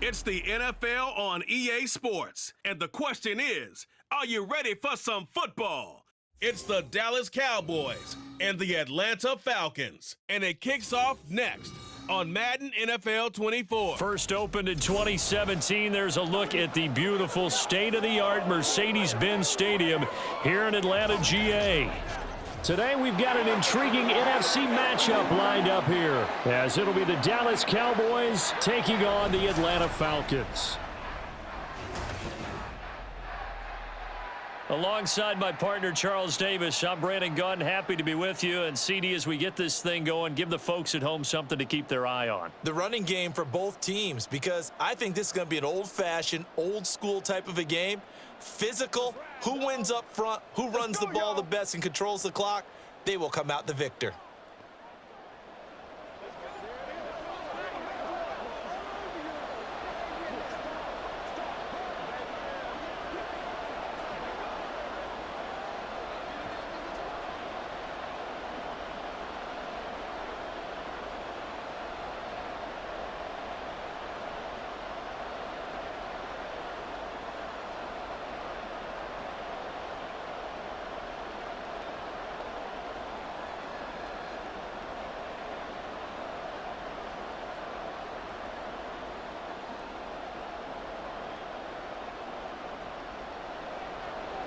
It's the NFL on EA Sports. And the question is, are you ready for some football? It's the Dallas Cowboys and the Atlanta Falcons. And it kicks off next on Madden NFL 24. First opened in 2017, there's a look at the beautiful state-of-the-art Mercedes-Benz Stadium here in Atlanta, GA. Today we've got an intriguing NFC matchup lined up here, as it'll be the Dallas Cowboys taking on the Atlanta Falcons. Alongside my partner, Charles Davis, I'm Brandon Gunn. Happy to be with you. And CD, as we get this thing going, give the folks at home something to keep their eye on. The running game for both teams, because I think this is going to be an old-fashioned, old-school type of a game. Physical, who wins up front, who runs the ball the best and controls the clock, they will come out the victor.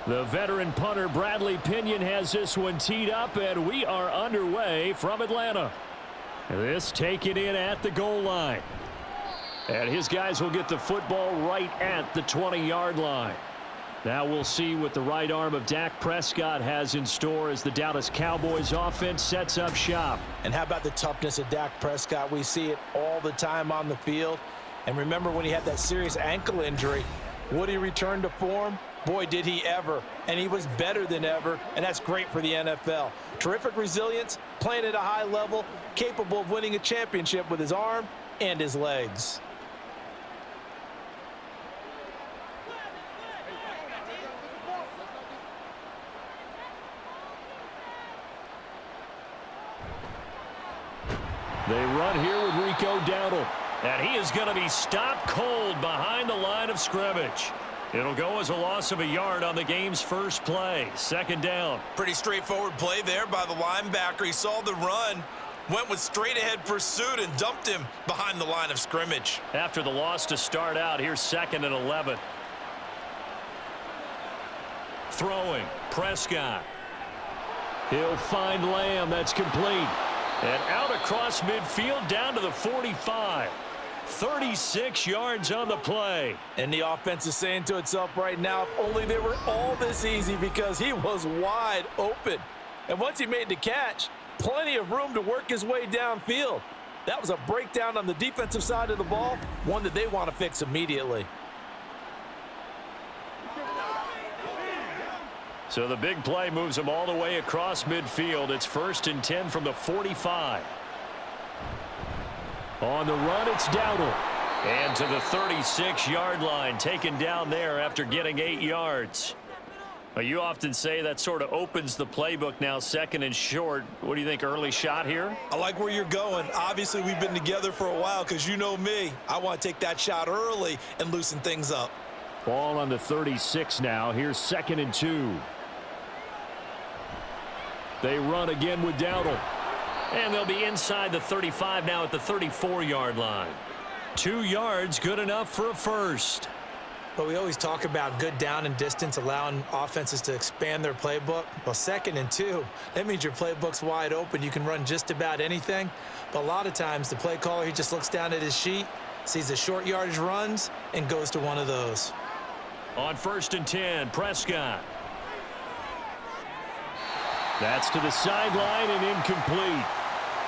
The veteran punter Bradley Pinion has this one teed up, and we are underway from Atlanta. This taken in at the goal line. And his guys will get the football right at the 20-yard line. Now we'll see what the right arm of Dak Prescott has in store as the Dallas Cowboys offense sets up shop. And how about the toughness of Dak Prescott? We see it all the time on the field. And remember when he had that serious ankle injury, would he return to form? Boy, did he ever, and he was better than ever, and that's great for the NFL. Terrific resilience, playing at a high level, capable of winning a championship with his arm and his legs. They run here with Rico Dowdle, and he is going to be stopped cold behind the line of scrimmage. It'll go as a loss of a yard on the game's first play. Second down. Pretty straightforward play there by the linebacker. He saw the run, went with straight-ahead pursuit, and dumped him behind the line of scrimmage. After the loss to start out, here's 2nd and 11. Throwing, Prescott. He'll find Lamb. That's complete. And out across midfield down to the 45. 36 yards on the play. And the offense is saying to itself right now, if only they were all this easy, because he was wide open. And once he made the catch, plenty of room to work his way downfield. That was a breakdown on the defensive side of the ball, one that they want to fix immediately. So the big play moves them all the way across midfield. It's 1st and 10 from the 45. On the run, it's Dowdle. And to the 36-yard line, taken down there after getting 8 yards. Well, you often say that sort of opens the playbook now, 2nd and short. What do you think, early shot here? I like where you're going. Obviously, we've been together for a while, because you know me. I want to take that shot early and loosen things up. Ball on the 36 now. Here's 2nd and 2. They run again with Dowdle. And they'll be inside the 35 now at the 34-yard line. 2 yards, good enough for a first. But we always talk about good down and distance, allowing offenses to expand their playbook. Well, 2nd and 2, that means your playbook's wide open. You can run just about anything. But a lot of times, the play caller, he just looks down at his sheet, sees the short yardage runs, and goes to one of those. On 1st and 10, Prescott. That's to the sideline and incomplete.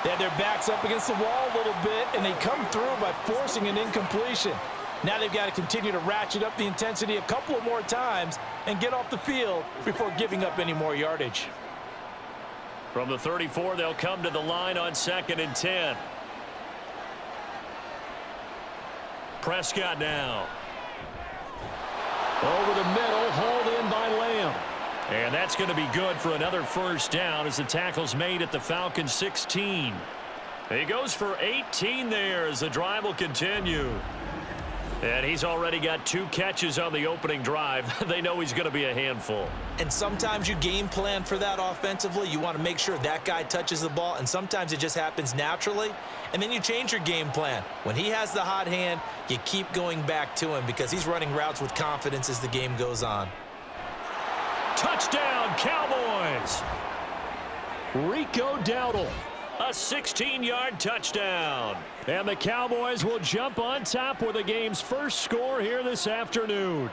They had their backs up against the wall a little bit, and they come through by forcing an incompletion. Now they've got to continue to ratchet up the intensity a couple of more times and get off the field before giving up any more yardage. From the 34, they'll come to the line on 2nd and 10. Prescott now. Over the middle, hauled in by Lamb. And that's going to be good for another first down as the tackle's made at the Falcons 16. He goes for 18 there as the drive will continue. And he's already got 2 catches on the opening drive. They know he's going to be a handful. And sometimes you game plan for that offensively. You want to make sure that guy touches the ball, and sometimes it just happens naturally. And then you change your game plan. When he has the hot hand, you keep going back to him because he's running routes with confidence as the game goes on. Touchdown, Cowboys! Rico Dowdle, a 16-yard touchdown. And the Cowboys will jump on top with the game's first score here this afternoon.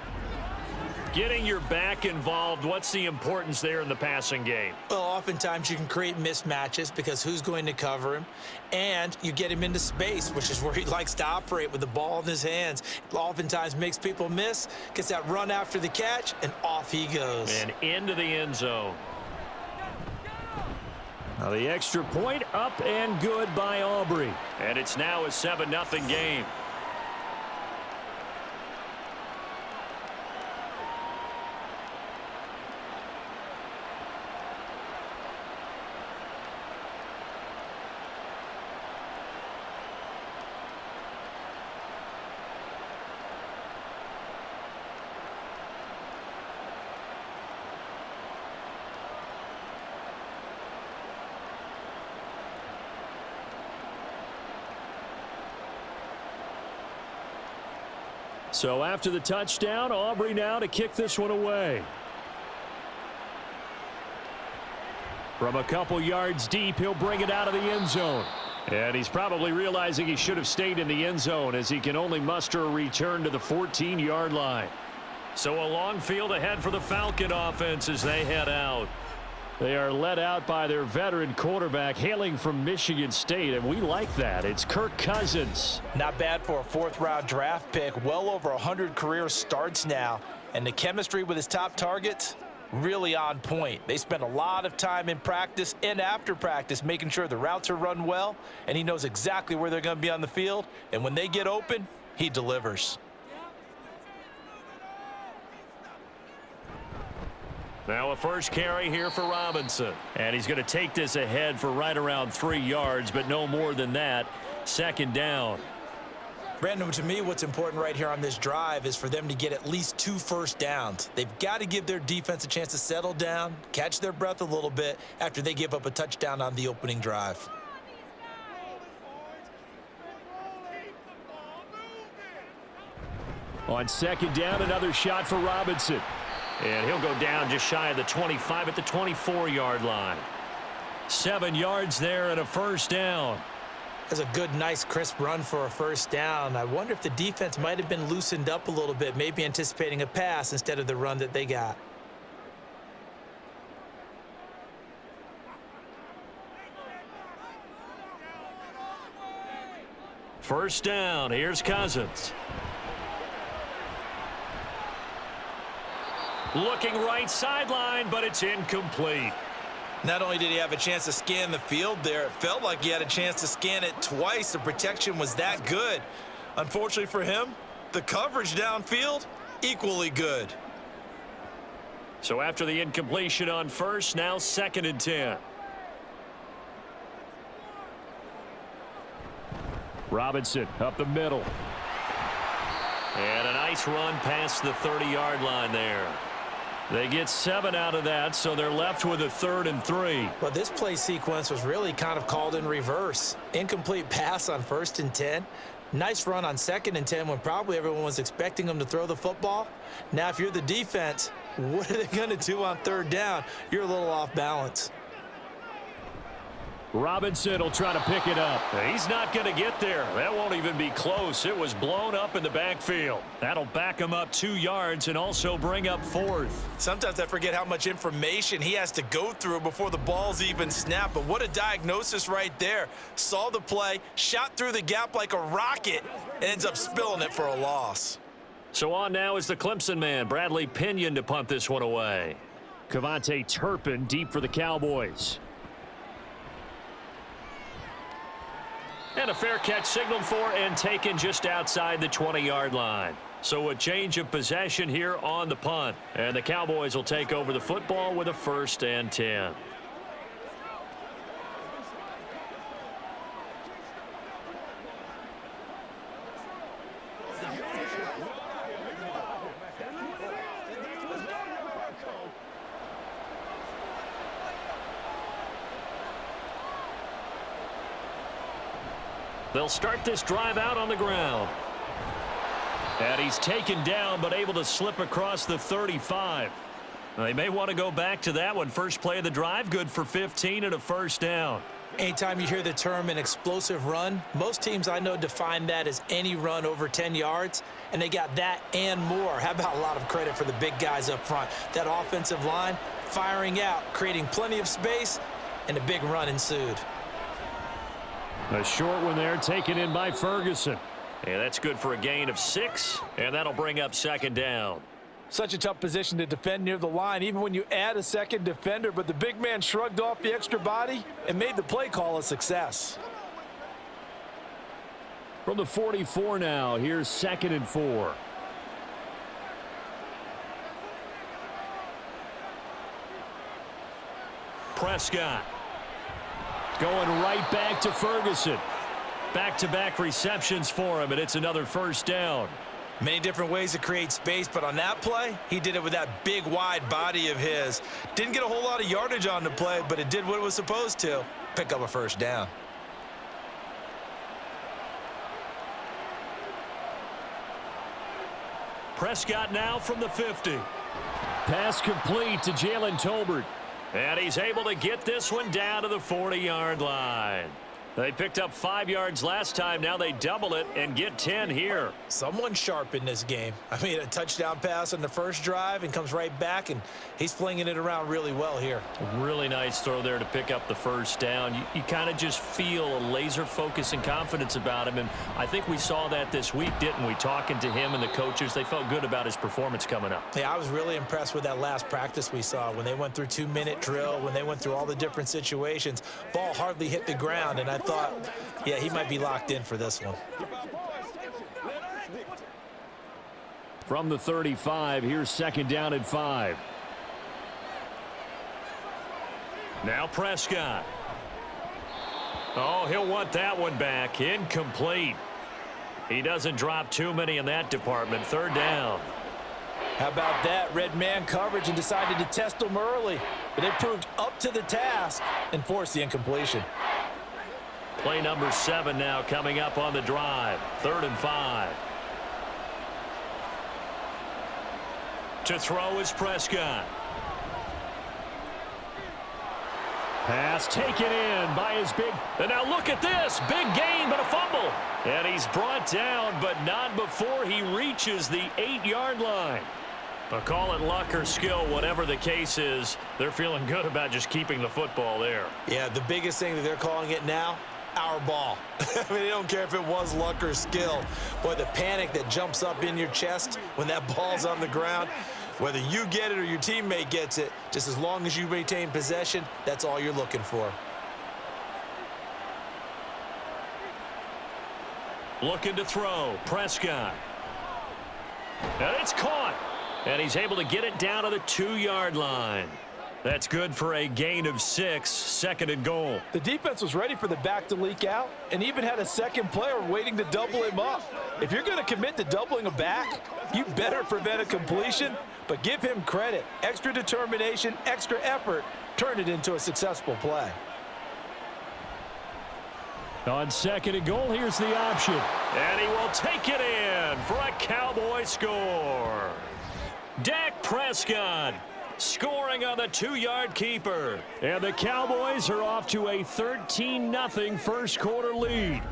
Getting your back involved, what's the importance there in the passing game? Well, oftentimes you can create mismatches because who's going to cover him? And you get him into space, which is where he likes to operate with the ball in his hands. Oftentimes makes people miss, gets that run after the catch, and off he goes. And into the end zone. Now the extra point up and good by Aubrey. And it's now a 7-0 game. So after the touchdown, Aubrey now to kick this one away. From a couple yards deep, he'll bring it out of the end zone. And he's probably realizing he should have stayed in the end zone as he can only muster a return to the 14-yard line. So a long field ahead for the Falcon offense as they head out. They are led out by their veteran quarterback hailing from Michigan State, and we like that. It's Kirk Cousins. Not bad for a 4th-round draft pick. Well over 100 career starts now. And the chemistry with his top targets, really on point. They spend a lot of time in practice and after practice making sure the routes are run well, and he knows exactly where they're going to be on the field. And when they get open, he delivers. Now a first carry here for Robinson. And he's going to take this ahead for right around 3 yards, but no more than that. 2nd down. Brandon, to me, what's important right here on this drive is for them to get at least 2 first downs. They've got to give their defense a chance to settle down, catch their breath a little bit after they give up a touchdown on the opening drive. On 2nd down, another shot for Robinson. And he'll go down just shy of the 25 at the 24-yard line. 7 yards there and a first down. That's a good, nice, crisp run for a first down. I wonder if the defense might have been loosened up a little bit, maybe anticipating a pass instead of the run that they got. First down, here's Cousins. Looking right sideline, but it's incomplete. Not only did he have a chance to scan the field there, it felt like he had a chance to scan it twice. The protection was that good. Unfortunately for him, the coverage downfield, equally good. So after the incompletion on first, now 2nd and 10. Robinson up the middle. And a nice run past the 30-yard line there. They get 7 out of that, so they're left with a 3rd and 3. Well, this play sequence was really kind of called in reverse. Incomplete pass on 1st and 10. Nice run on 2nd and 10 when probably everyone was expecting them to throw the football. Now, if you're the defense, what are they going to do on 3rd down? You're a little off balance. Robinson will try to pick it up. He's not going to get there. That won't even be close. It was blown up in the backfield. That'll back him up 2 yards and also bring up 4th. Sometimes I forget how much information he has to go through before the ball's even snapped. But what a diagnosis right there. Saw the play, shot through the gap like a rocket, and ends up spilling it for a loss. So on now is the Clemson man, Bradley Pinion, to punt this one away. Kevontae Turpin deep for the Cowboys. And a fair catch signaled for and taken just outside the 20-yard line. So a change of possession here on the punt. And the Cowboys will take over the football with a 1st and 10. They'll start this drive out on the ground. And he's taken down, but able to slip across the 35. They may want to go back to that one. First play of the drive, good for 15 and a first down. Anytime you hear the term an explosive run, most teams I know define that as any run over 10 yards, and they got that and more. How about a lot of credit for the big guys up front? That offensive line firing out, creating plenty of space, and a big run ensued. A short one there taken in by Ferguson. And that's good for a gain of 6, and that'll bring up second down. Such a tough position to defend near the line, even when you add a second defender, but the big man shrugged off the extra body and made the play call a success. From the 44 now, here's 2nd and 4. Prescott going right back to Ferguson. Back-to-back receptions for him, and it's another first down. Many different ways to create space, but on that play, he did it with that big, wide body of his. Didn't get a whole lot of yardage on the play, but it did what it was supposed to. Pick up a first down. Prescott now from the 50. Pass complete to Jalen Tolbert. And he's able to get this one down to the 40-yard line. They picked up 5 yards last time. Now they double it and get 10 here. Someone sharp in this game. I mean, a touchdown pass on the first drive and comes right back, and he's flinging it around really well here. Really nice throw there to pick up the first down. You kind of just feel a laser focus and confidence about him, and I think we saw that this week, didn't we? Talking to him and the coaches, they felt good about his performance coming up. Yeah, I was really impressed with that last practice we saw when they went through 2-minute drill, when they went through all the different situations. Ball hardly hit the ground, and I thought, yeah, he might be locked in for this one. From the 35, here's 2nd down and 5. Now Prescott. Oh, he'll want that one back. Incomplete. He doesn't drop too many in that department. 3rd down. How about that? Red man coverage and decided to test them early. But they proved up to the task and forced the incompletion. Play number 7 now coming up on the drive. 3rd and 5. To throw is Prescott. Pass taken in by his big. And now look at this. Big gain, but a fumble. And he's brought down, but not before he reaches the 8-yard line. But call it luck or skill, whatever the case is, they're feeling good about just keeping the football there. Yeah, the biggest thing that they're calling it now, our ball. I mean, they don't care if it was luck or skill. Boy, the panic that jumps up in your chest when that ball's on the ground, whether you get it or your teammate gets it, just as long as you retain possession, that's all you're looking for. Looking to throw, Prescott. And it's caught. And he's able to get it down to the 2-yard line. That's good for a gain of 6, 2nd and goal. The defense was ready for the back to leak out and even had a second player waiting to double him up. If you're going to commit to doubling a back, you better prevent a completion, but give him credit. Extra determination, extra effort, turned it into a successful play. On 2nd and goal, here's the option. And he will take it in for a Cowboy score. Dak Prescott scoring on the 2-yard keeper. And the Cowboys are off to a 13-0 first quarter lead.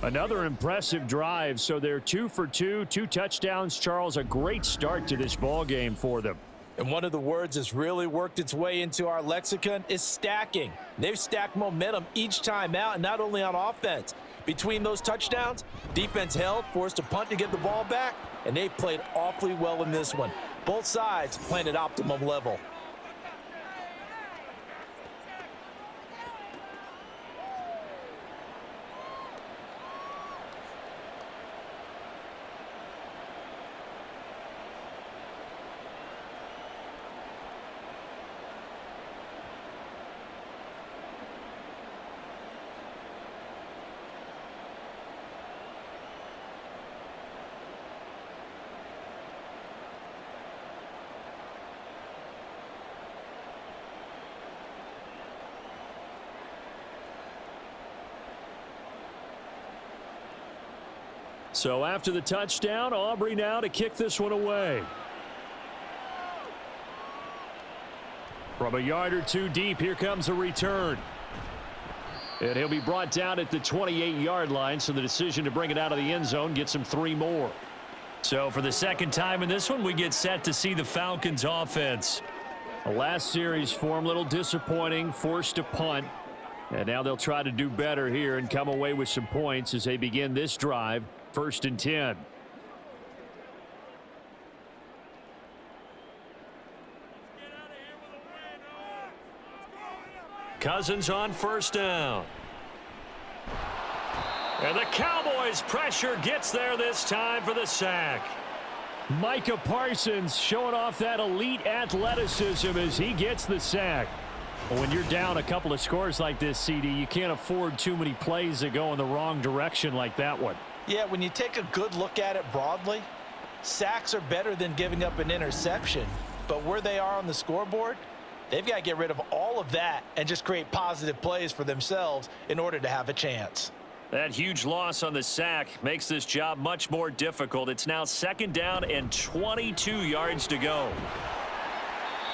Another impressive drive, so they're 2 for 2, 2 touchdowns. Charles, a great start to this ball game for them. And one of the words that's really worked its way into our lexicon is stacking. They've stacked momentum each time out, and not only on offense. Between those touchdowns, defense held, forced a punt to get the ball back, and they played awfully well in this one. Both sides playing at optimum level. So after the touchdown, Aubrey now to kick this one away. From a yard or two deep, here comes a return. And he'll be brought down at the 28-yard line, so the decision to bring it out of the end zone gets him 3 more. So for the second time in this one, we get set to see the Falcons offense. The last series for him, a little disappointing, forced to punt. And now they'll try to do better here and come away with some points as they begin this drive, 1st and 10. Cousins on 1st down. And the Cowboys pressure gets there this time for the sack. Micah Parsons showing off that elite athleticism as he gets the sack. Well, when you're down a couple of scores like this, CD, you can't afford too many plays that go in the wrong direction like that one. Yeah, when you take a good look at it broadly, sacks are better than giving up an interception. But where they are on the scoreboard, they've got to get rid of all of that and just create positive plays for themselves in order to have a chance. That huge loss on the sack makes this job much more difficult. It's now 2nd down and 22 yards to go.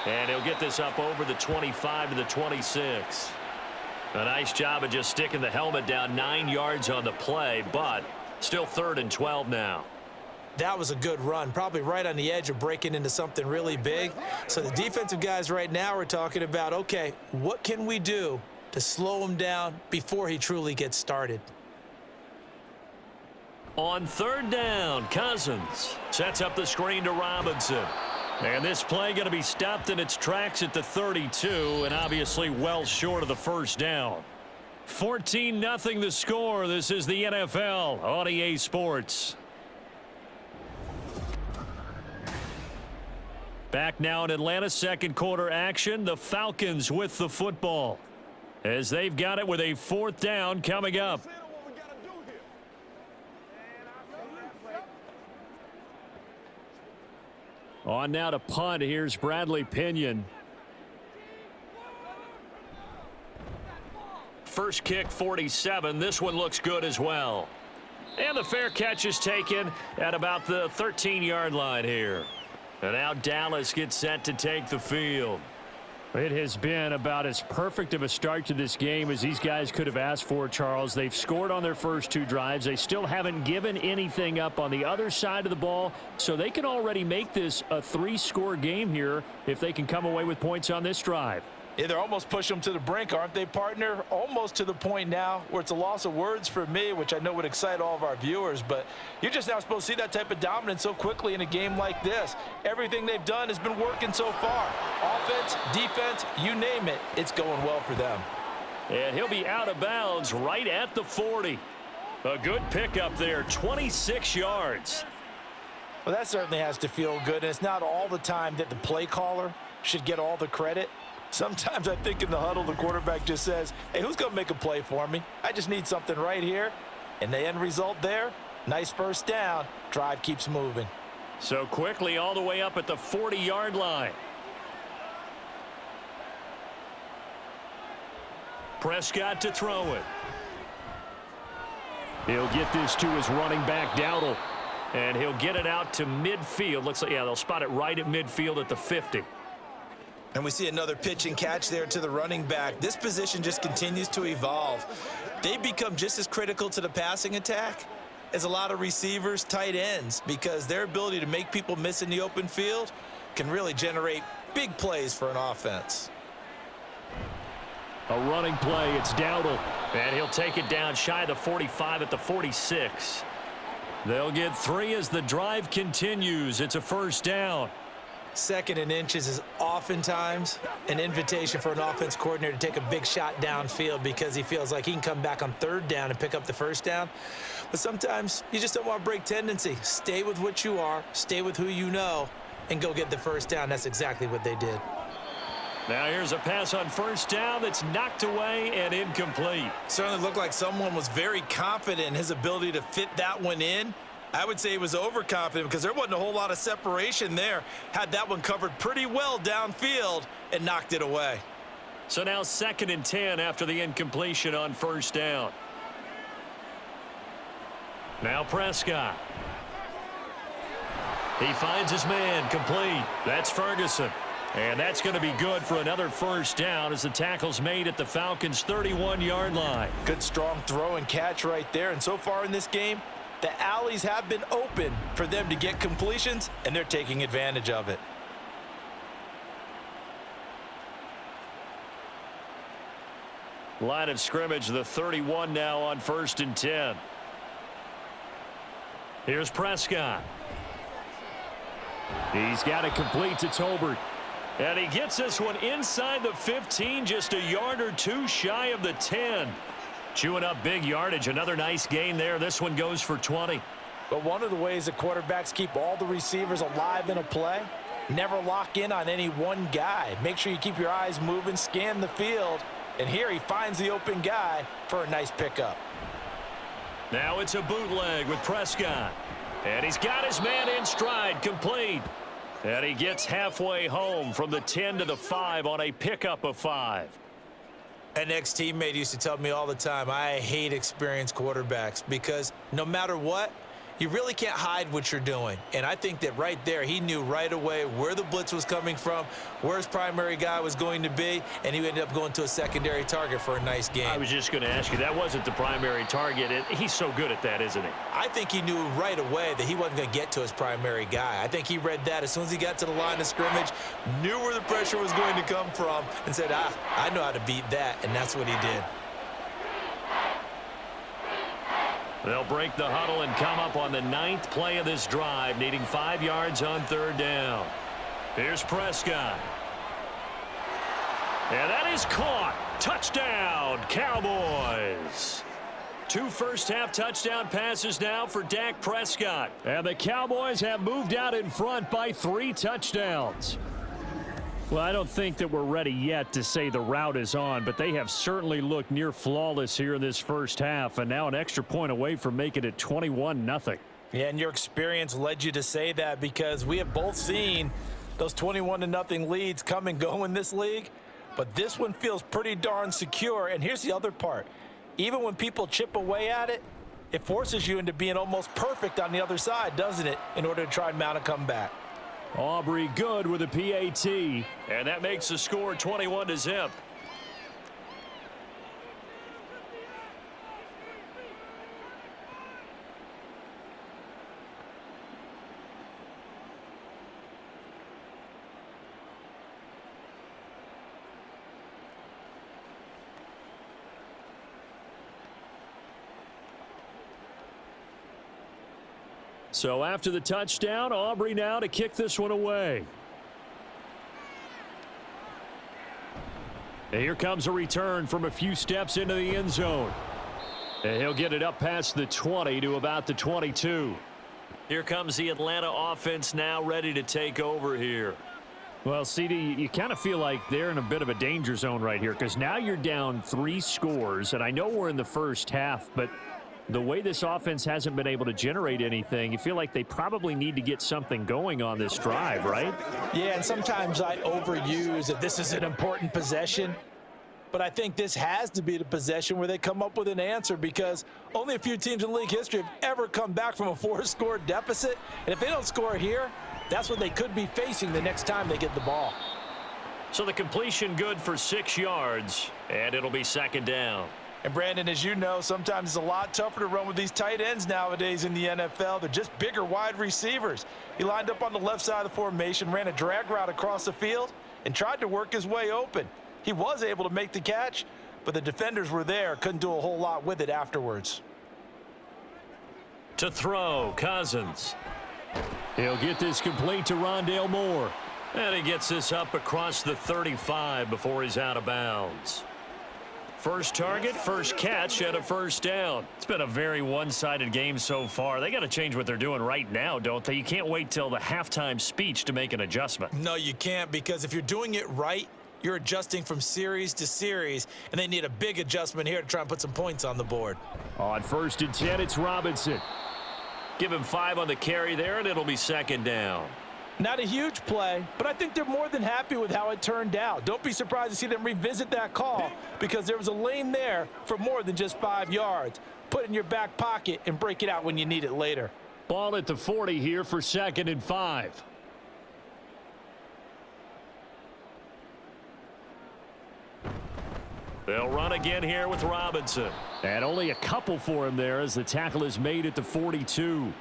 And he'll get this up over the 25 to the 26. A nice job of just sticking the helmet down 9 yards on the play, but still 3rd and 12 now. That was a good run, probably right on the edge of breaking into something really big. So the defensive guys right now are talking about, okay, what can we do to slow him down before he truly gets started? On 3rd down, Cousins sets up the screen to Robinson. And this play going to be stopped in its tracks at the 32, and obviously well short of the 1st down. 14-0 the score. This is the NFL on EA Sports. Back now in Atlanta, 2nd quarter action. The Falcons with the football as they've got it with a 4th down coming up. On now to punt. Here's Bradley Pinion. First kick, 47. This one looks good as well. And the fair catch is taken at about the 13-yard line here. And now Dallas gets set to take the field. It has been about as perfect of a start to this game as these guys could have asked for, Charles. They've scored on their first 2 drives. They still haven't given anything up on the other side of the ball, so they can already make this a 3-score game here if they can come away with points on this drive. Yeah, they're almost pushing them to the brink, aren't they, partner? Almost to the point now where it's a loss of words for me, which I know would excite all of our viewers, but you're just now supposed to see that type of dominance so quickly in a game like this. Everything they've done has been working so far. Offense, defense, you name it, it's going well for them. And he'll be out of bounds right at the 40. A good pickup there, 26 yards. Well, that certainly has to feel good, and it's not all the time that the play caller should get all the credit. Sometimes I think in the huddle, the quarterback just says, hey, who's going to make a play for me? I just need something right here. And the end result there, nice 1st down. Drive keeps moving. So quickly all the way up at the 40-yard line. Prescott to throw it. He'll get this to his running back, Dowdle. And he'll get it out to midfield. Looks like, yeah, they'll spot it right at midfield at the 50. And we see another pitch and catch there to the running back. This position just continues to evolve. They become just as critical to the passing attack as a lot of receivers, tight ends, because their ability to make people miss in the open field can really generate big plays for an offense. A running play, it's Dowdle. And he'll take it down shy of the 45 at the 46. They'll get 3 as the drive continues. It's a 1st down. 2nd and inches is oftentimes an invitation for an offense coordinator to take a big shot downfield because he feels like he can come back on 3rd down and pick up the 1st down. But sometimes you just don't want to break tendency. Stay with what you are, stay with who you know, and go get the 1st down. That's exactly what they did. Now here's a pass on 1st down that's knocked away and incomplete. Certainly looked like someone was very confident in his ability to fit that one in. I would say he was overconfident because there wasn't a whole lot of separation there. Had that one covered pretty well downfield and knocked it away. So now 2nd and 10 after the incompletion on 1st down. Now Prescott. He finds his man, complete. That's Ferguson. And that's going to be good for another first down as the tackle's made at the Falcons' 31-yard line. Good strong throw and catch right there. And so far in this game, the alleys have been open for them to get completions, and they're taking advantage of it. Line of scrimmage, the 31 now on 1st and 10. Here's Prescott. He's got it complete to Tolbert. And he gets this one inside the 15, just a yard or two shy of the 10. Chewing up big yardage. Another nice gain there. This one goes for 20. But one of the ways that quarterbacks keep all the receivers alive in a play, never lock in on any one guy. Make sure you keep your eyes moving, scan the field. And here he finds the open guy for a nice pickup. Now it's a bootleg with Prescott. And he's got his man in stride, complete. And he gets halfway home from the 10 to the 5 on a pickup of 5. An ex-teammate used to tell me all the time, I hate experienced quarterbacks because no matter what, you really can't hide what you're doing. And I think that right there, he knew right away where the blitz was coming from, where his primary guy was going to be, and he ended up going to a secondary target for a nice game. I was just going to ask you, that wasn't the primary target. He's so good at that, isn't he? I think he knew right away that he wasn't going to get to his primary guy. I think he read that as soon as he got to the line of scrimmage, knew where the pressure was going to come from, and said, I know how to beat that, and that's what he did. They'll break the huddle and come up on the 9th play of this drive, needing 5 yards on 3rd down. Here's Prescott. And that is caught. Touchdown, Cowboys. 2 first-half touchdown passes now for Dak Prescott. And the Cowboys have moved out in front by 3 touchdowns. Well, I don't think that we're ready yet to say the route is on, but they have certainly looked near flawless here in this first half, and now an extra point away from making it 21-0. Yeah, and your experience led you to say that because we have both seen those 21-0 leads come and go in this league, but this one feels pretty darn secure. And here's the other part. Even when people chip away at it, it forces you into being almost perfect on the other side, doesn't it, in order to try and mount a comeback. Aubrey good with a PAT, and that makes the score 21-0. So after the touchdown, Aubrey now to kick this one away. And here comes a return from a few steps into the end zone. And he'll get it up past the 20 to about the 22. Here comes the Atlanta offense now ready to take over here. Well, CD, you kind of feel like they're in a bit of a danger zone right here because now you're down 3 scores. And I know we're in the first half, but the way this offense hasn't been able to generate anything, you feel like they probably need to get something going on this drive, right? Yeah, and sometimes I overuse that this is an important possession, but I think this has to be the possession where they come up with an answer because only a few teams in league history have ever come back from a 4-score deficit, and if they don't score here, that's what they could be facing the next time they get the ball. So the completion good for 6 yards, and it'll be 2nd down. And Brandon, as you know, sometimes it's a lot tougher to run with these tight ends nowadays in the NFL. They're just bigger wide receivers. He lined up on the left side of the formation, ran a drag route across the field, and tried to work his way open. He was able to make the catch, but the defenders were there, couldn't do a whole lot with it afterwards. To throw, Cousins. He'll get this complete to Rondale Moore. And he gets this up across the 35 before he's out of bounds. First target, first catch, and a first down. It's been a very one-sided game so far. They got to change what they're doing right now, don't they? You can't wait till the halftime speech to make an adjustment. No, you can't, because if you're doing it right, you're adjusting from series to series, and they need a big adjustment here to try and put some points on the board. On 1st and 10, it's Robinson. Give him 5 on the carry there, and it'll be 2nd down. Not a huge play, but I think they're more than happy with how it turned out. Don't be surprised to see them revisit that call because there was a lane there for more than just 5 yards. Put it in your back pocket and break it out when you need it later. Ball at the 40 here for 2nd and 5. They'll run again here with Robinson. And only a couple for him there as the tackle is made at the 42.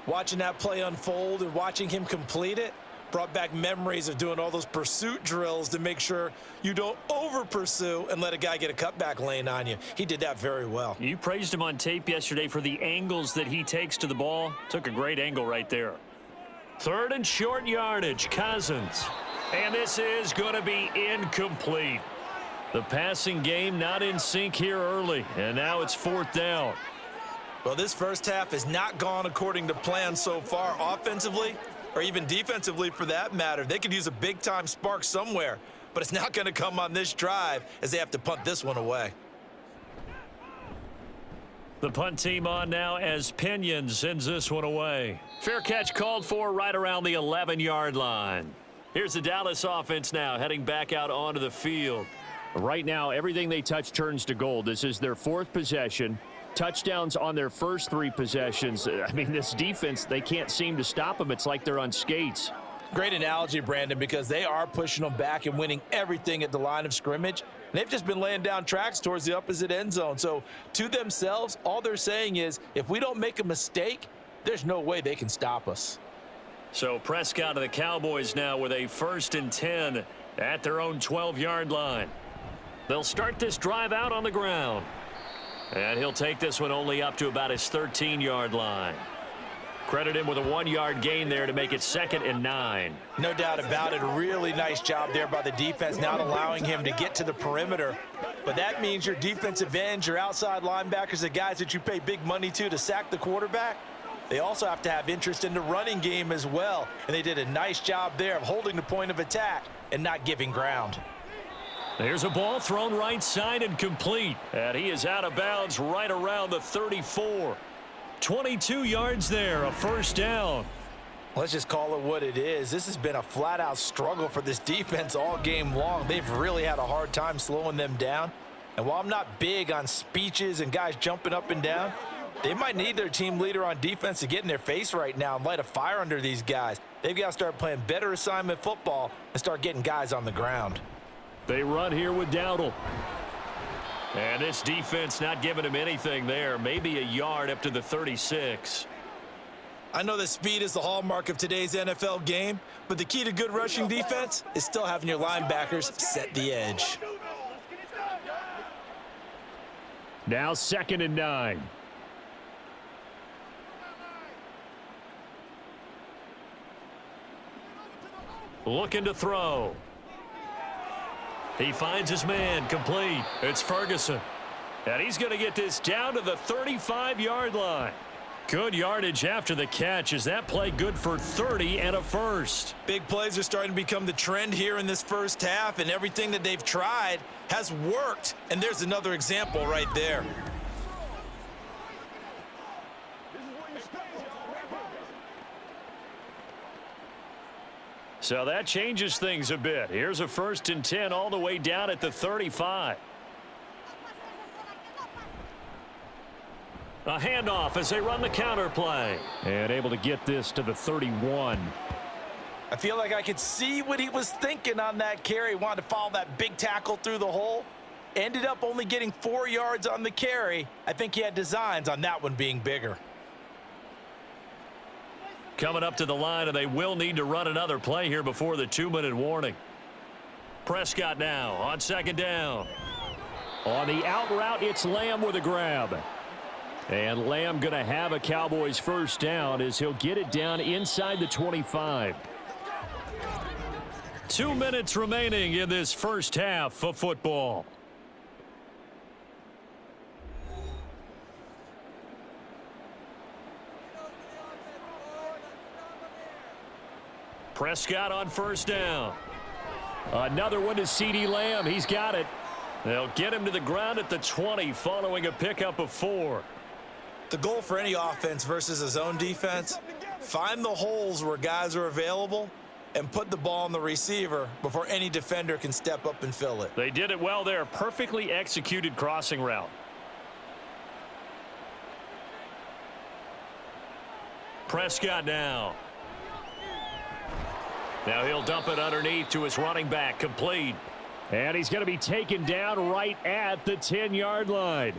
Watching that play unfold and watching him complete it brought back memories of doing all those pursuit drills to make sure you don't over-pursue and let a guy get a cutback lane on you. He did that very well. You praised him on tape yesterday for the angles that he takes to the ball. Took a great angle right there. 3rd and short yardage, Cousins. And this is going to be incomplete. The passing game not in sync here early, and now it's 4th down. Well, this first half has not gone according to plan so far offensively or even defensively for that matter. They could use a big-time spark somewhere, but it's not going to come on this drive as they have to punt this one away. The punt team on now as Pinion sends this one away. Fair catch called for right around the 11-yard line. Here's the Dallas offense now heading back out onto the field. Right now, everything they touch turns to gold. This is their 4th possession. Touchdowns on their first 3 possessions. I mean, this defense, they can't seem to stop them. It's like they're on skates. Great analogy, Brandon, because they are pushing them back and winning everything at the line of scrimmage. They've just been laying down tracks towards the opposite end zone. So to themselves, all they're saying is, if we don't make a mistake, there's no way they can stop us. So Prescott of the Cowboys now with a 1st and 10 at their own 12-yard line. They'll start this drive out on the ground. And he'll take this one only up to about his 13-yard line. Credit him with a 1-yard gain there to make it 2nd and 9. No doubt about it. A really nice job there by the defense, not allowing him to get to the perimeter. But that means your defensive ends, your outside linebackers, the guys that you pay big money to sack the quarterback, they also have to have interest in the running game as well. And they did a nice job there of holding the point of attack and not giving ground. There's a ball thrown right side and complete. And he is out of bounds right around the 34. 22 yards there, a 1st down. Let's just call it what it is. This has been a flat-out struggle for this defense all game long. They've really had a hard time slowing them down. And while I'm not big on speeches and guys jumping up and down, they might need their team leader on defense to get in their face right now and light a fire under these guys. They've got to start playing better assignment football and start getting guys on the ground. They run here with Dowdle. And this defense not giving him anything there. Maybe a yard up to the 36. I know that speed is the hallmark of today's NFL game, but the key to good rushing defense is still having your linebackers set the edge. Now 2nd and 9. Looking to throw. He finds his man, complete. It's Ferguson. And he's going to get this down to the 35-yard line. Good yardage after the catch. Is that play good for 30 and a 1st? Big plays are starting to become the trend here in this first half, and everything that they've tried has worked. And there's another example right there. So that changes things a bit. Here's a 1st and 10 all the way down at the 35. A handoff as they run the counter play. And able to get this to the 31. I feel like I could see what he was thinking on that carry. Wanted to follow that big tackle through the hole. Ended up only getting 4 yards on the carry. I think he had designs on that one being bigger. Coming up to the line, and they will need to run another play here before the 2-minute warning. Prescott now on 2nd down. On the out route, it's Lamb with a grab. And Lamb going to have a Cowboys 1st down as he'll get it down inside the 25. 2 minutes remaining in this first half of football. Prescott on 1st down. Another one to CeeDee Lamb. He's got it. They'll get him to the ground at the 20 following a pickup of 4. The goal for any offense versus a zone defense, Find the holes where guys are available and put the ball on the receiver before any defender can step up and fill it. They did it well there. Perfectly executed crossing route. Prescott now. Now he'll dump it underneath to his running back. Complete. And he's going to be taken down right at the 10-yard line.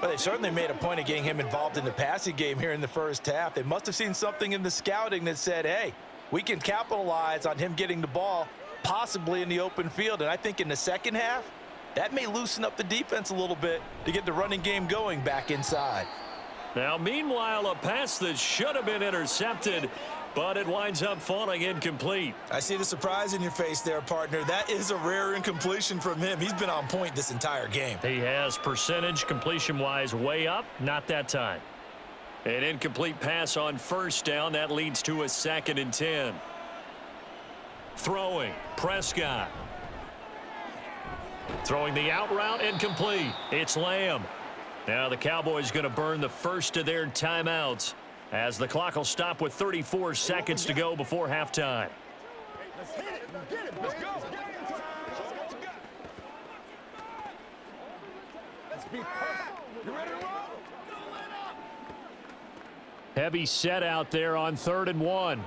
Well, they certainly made a point of getting him involved in the passing game here in the first half. They must have seen something in the scouting that said, hey, we can capitalize on him getting the ball possibly in the open field. And I think in the second half, that may loosen up the defense a little bit to get the running game going back inside. Now, meanwhile, a pass that should have been intercepted, but it winds up falling incomplete. I see the surprise in your face there, partner. That is a rare incompletion from him. He's been on point this entire game. He has percentage completion-wise way up, not that time. An incomplete pass on first down. That leads to a 2nd and 10. Throwing, Prescott. Throwing the out route, incomplete. It's Lamb. Now the Cowboys going to burn the first of their timeouts as the clock will stop with 34 seconds to go before halftime. Let's hit it. Get it. Let's go. Let's be perfect. You ready to roll? Heavy set out there on 3rd and 1.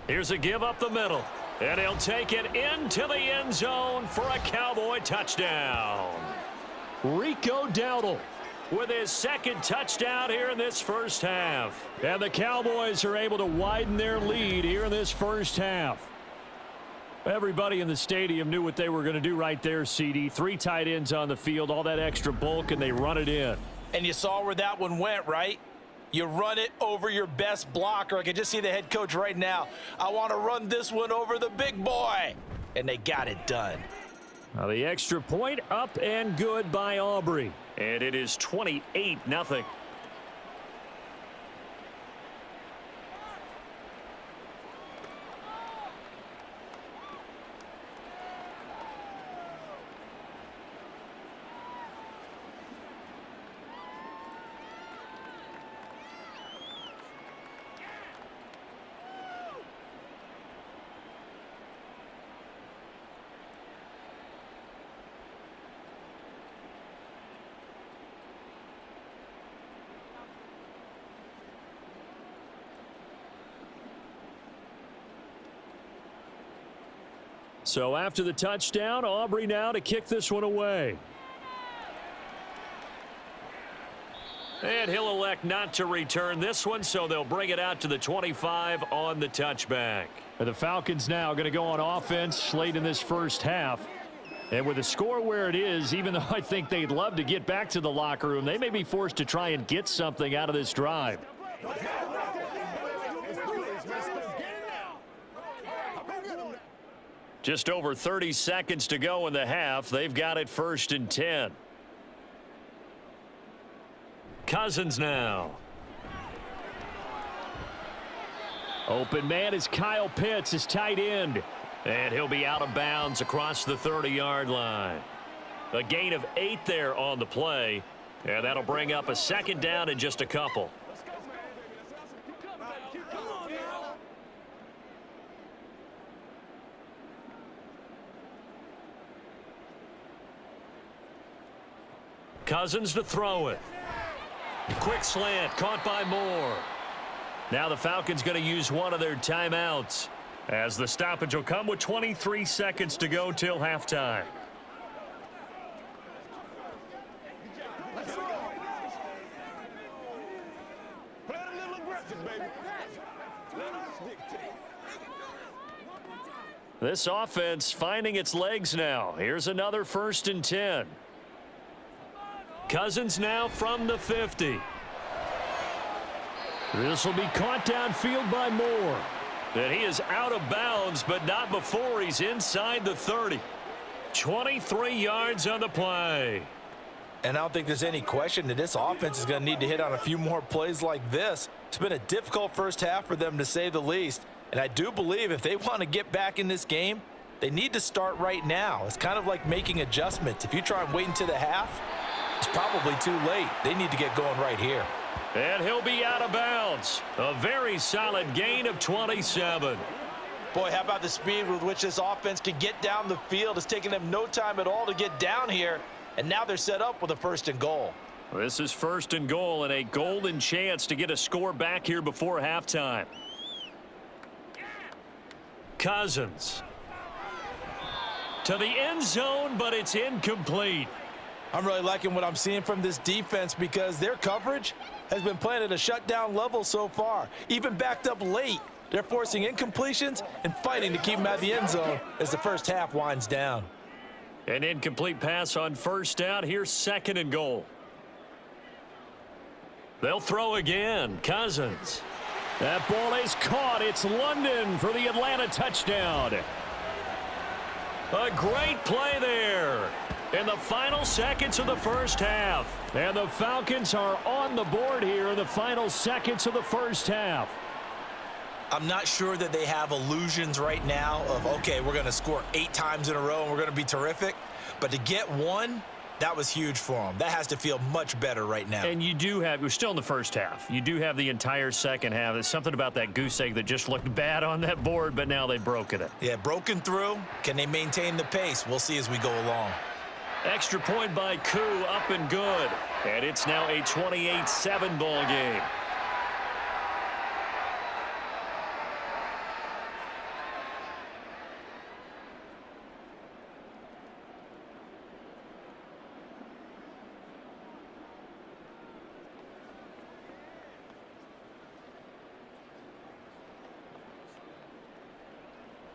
Here's a give up the middle. And he'll take it into the end zone for a Cowboy touchdown. Rico Dowdle with his 2nd touchdown here in this first half. And the Cowboys are able to widen their lead here in this first half. Everybody in the stadium knew what they were going to do right there, CD. 3 tight ends on the field, all that extra bulk, and they run it in. And you saw where that one went, right? You run it over your best blocker. I can just see the head coach right now. I want to run this one over the big boy. And they got it done. Now the extra point up and good by Aubrey. And it is 28-0. So after the touchdown, Aubrey now to kick this one away. And he'll elect not to return this one, so they'll bring it out to the 25 on the touchback. And the Falcons now going to go on offense late in this first half. And with the score where it is, even though I think they'd love to get back to the locker room, they may be forced to try and get something out of this drive. Just over 30 seconds to go in the half. They've got it 1st and 10. Cousins now. Open man is Kyle Pitts, his tight end. And he'll be out of bounds across the 30-yard line. A gain of 8 there on the play. And that'll bring up a 2nd down in just a couple. Cousins to throw it. Quick slant, caught by Moore. Now the Falcons going to use one of their timeouts, as the stoppage will come with 23 seconds to go till halftime. This offense finding its legs now. Here's another 1st and 10. Cousins now from the 50. This will be caught downfield by Moore. And he is out of bounds, but not before he's inside the 30. 23 yards on the play. And I don't think there's any question that this offense is going to need to hit on a few more plays like this. It's been a difficult first half for them, to say the least. And I do believe if they want to get back in this game, They need to start right now. It's kind of like making adjustments. If you try and wait until the half, it's probably too late. They need to get going right here. And he'll be out of bounds. A very solid gain of 27. Boy, how about the speed with which this offense can get down the field? It's taking them no time at all to get down here, and now they're set up with a 1st and goal. This is 1st and goal and a golden chance to get a score back here before halftime. Cousins to the end zone, but it's incomplete. I'm really liking what I'm seeing from this defense because their coverage has been playing at a shutdown level so far. Even backed up late, they're forcing incompletions and fighting to keep them out of the end zone as the first half winds down. An incomplete pass on 1st down. Here's 2nd and goal. They'll throw again. Cousins. That ball is caught. It's London for the Atlanta touchdown. A great play there in the final seconds of the first half. And the Falcons are on the board here in the final seconds of the first half. I'm not sure that they have illusions right now of, okay, we're going to score 8 times in a row and we're going to be terrific. But to get one, that was huge for them. That has to feel much better right now. And you do have, we're still in the first half. You do have the entire second half. There's something about that goose egg that just looked bad on that board, but now they've broken it. Yeah, broken through. Can they maintain the pace? We'll see as we go along. Extra point by Koo, up and good. And it's now a 28-7 ball game.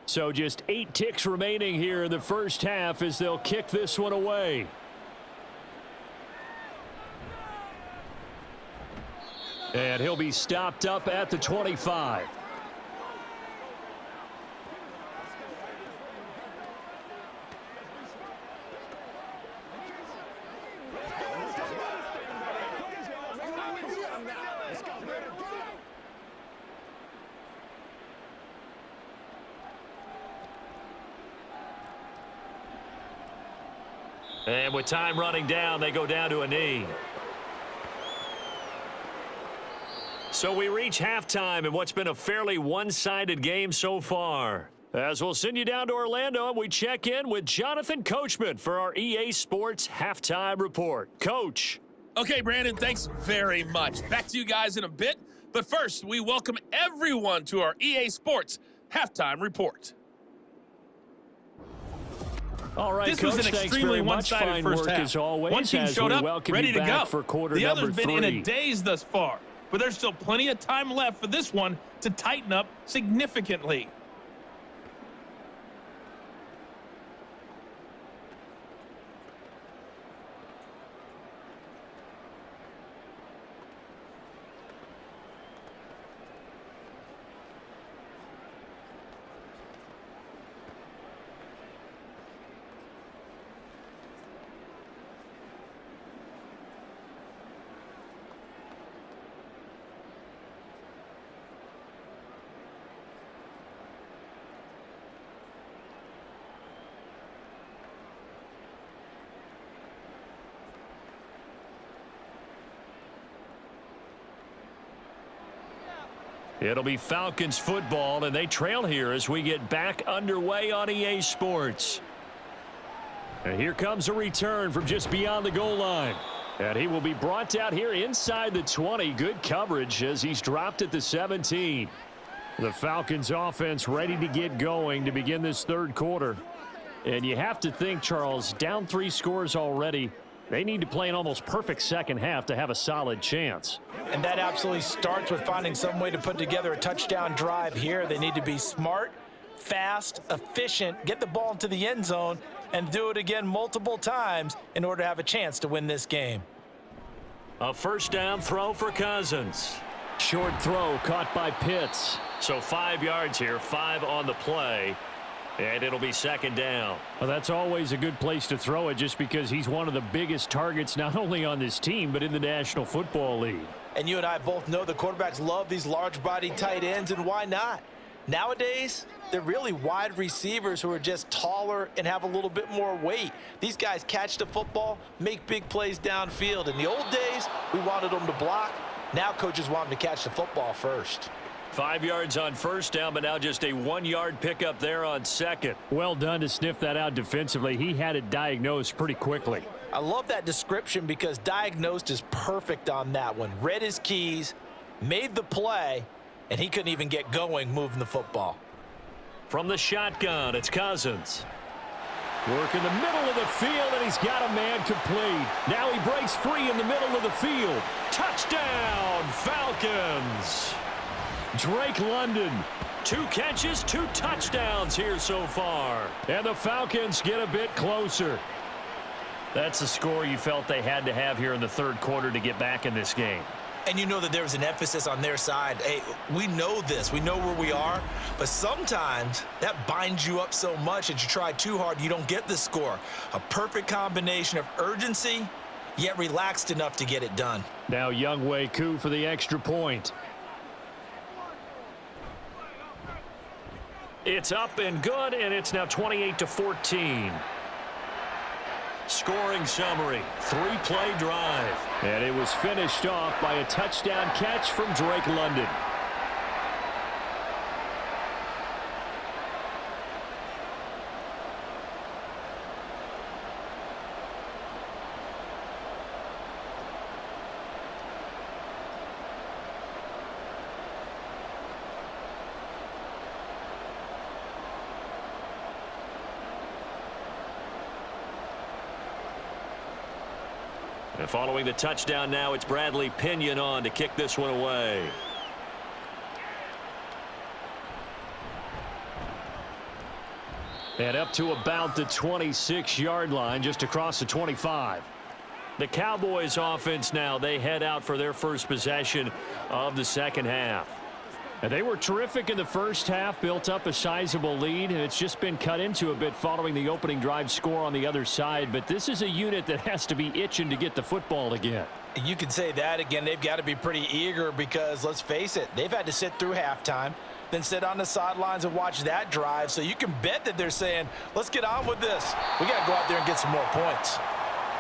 So just 8 ticks remaining here in the first half as they'll kick this one away. And he'll be stopped up at the 25. And with time running down, they go down to a knee. So we reach halftime in what's been a fairly one-sided game so far. As we'll send you down to Orlando, and we check in with Jonathan Coachman for our EA Sports Halftime Report. Coach. Okay, Brandon, thanks very much. Back to you guys in a bit. But first, we welcome everyone to our EA Sports Halftime Report. All right, this Coach, was an extremely one-sided first half. As always, one team showed up, ready to go. For quarter the number other's been 3. in a daze thus far, but there's still plenty of time left for this one to tighten up significantly. It'll be Falcons football, and they trail here as we get back underway on EA Sports. And here comes a return from just beyond the goal line. And he will be brought out here inside the 20. Good coverage as he's dropped at the 17. The Falcons offense ready to get going to begin this third quarter. And you have to think, Charles, down 3 scores already. They need to play an almost perfect second half to have a solid chance. And that absolutely starts with finding some way to put together a touchdown drive here. They need to be smart, fast, efficient, get the ball into the end zone, and do it again multiple times in order to have a chance to win this game. A first down throw for Cousins. Short throw caught by Pitts. So 5 yards here, 5 on the play. And it'll be second down. Well, that's always a good place to throw it just because he's one of the biggest targets not only on this team but in the National Football League. And you and I both know the quarterbacks love these large-bodied tight ends, and why not? Nowadays, they're really wide receivers who are just taller and have a little bit more weight. These guys catch the football, make big plays downfield. In the old days, we wanted them to block. Now coaches want them to catch the football first. 5 yards on first down, but now just a 1-yard pickup there on second. Well done to sniff that out defensively. He had it diagnosed pretty quickly. I love that description because diagnosed is perfect on that one. Read his keys, made the play, and he couldn't even get going moving the football. From the shotgun, it's Cousins. Work in the middle of the field, and he's got a man complete. Now he breaks free in the middle of the field. Touchdown, Falcons! Drake London, 2 catches, 2 touchdowns here so far. And the Falcons get a bit closer. That's a score you felt they had to have here in the third quarter to get back in this game. And you know that there was an emphasis on their side. Hey, we know this. We know where we are. But sometimes that binds you up so much that you try too hard, you don't get the score. A perfect combination of urgency, yet relaxed enough to get it done. Now Younghoe Koo for the extra point. It's up and good, and it's now 28-14. Scoring summary, 3-play drive. And it was finished off by a touchdown catch from Drake London. And following the touchdown now, it's Bradley Pinion on to kick this one away. And up to about the 26-yard line, just across the 25. The Cowboys offense now, they head out for their first possession of the second half. And they were terrific in the first half, built up a sizable lead, and it's just been cut into a bit following the opening drive score on the other side. But this is a unit that has to be itching to get the football again. You can say that again. They've got to be pretty eager because, let's face it, they've had to sit through halftime, then sit on the sidelines and watch that drive. So you can bet that they're saying, let's get on with this. We got to go out there and get some more points.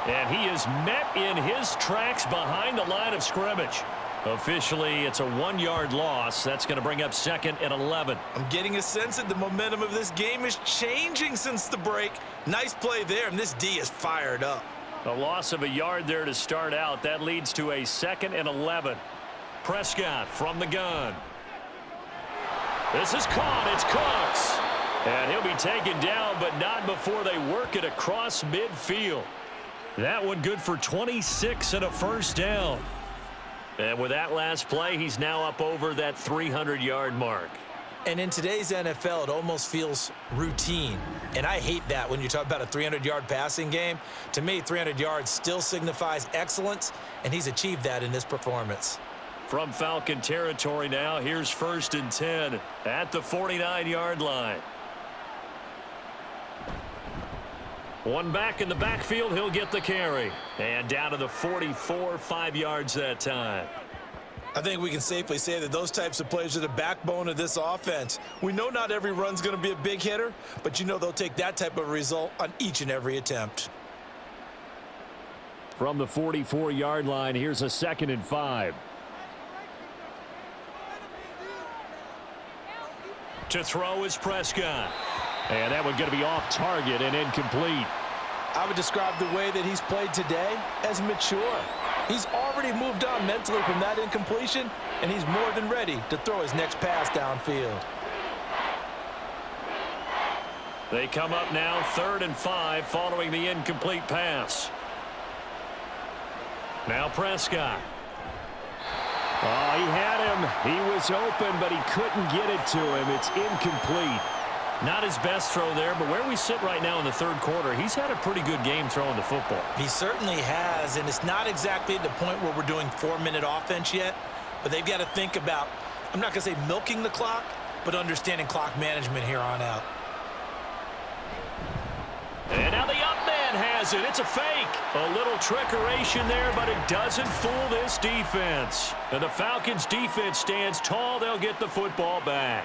And he is met in his tracks behind the line of scrimmage. Officially, it's a 1-yard loss. That's going to bring up second and 11. I'm getting a sense that the momentum of this game is changing since the break. Nice play there, and this D is fired up. A loss of a yard there to start out. That leads to a second and 11. Prescott from the gun. This is caught. It's Cooks. And he'll be taken down, but not before they work it across midfield. That one good for 26 and a first down. And with that last play, he's now up over that 300-yard mark. And in today's NFL, it almost feels routine. And I hate that when you talk about a 300-yard passing game. To me, 300 yards still signifies excellence, and he's achieved that in this performance. From Falcon territory now, here's 1st and 10 at the 49-yard line. One back in the backfield, he'll get the carry. And down to the 44, 5 yards that time. I think we can safely say that those types of plays are the backbone of this offense. We know not every run's going to be a big hitter, but you know they'll take that type of result on each and every attempt. From the 44-yard line, here's a 2nd and 5. To throw is Prescott. And that one's going to be off target and incomplete. I would describe the way that he's played today as mature. He's already moved on mentally from that incompletion, and he's more than ready to throw his next pass downfield. They come up now 3rd and 5 following the incomplete pass. Now Prescott. Oh, he had him. He was open, but he couldn't get it to him. It's incomplete. Not his best throw there, but where we sit right now in the third quarter, he's had a pretty good game throwing the football. He certainly has, and it's not exactly at the point where we're doing 4-minute offense yet, but they've got to think about, I'm not going to say milking the clock, but understanding clock management here on out. And now the up man has it. It's a fake. A little trickeration there, but it doesn't fool this defense. And the Falcons defense stands tall. They'll get the football back.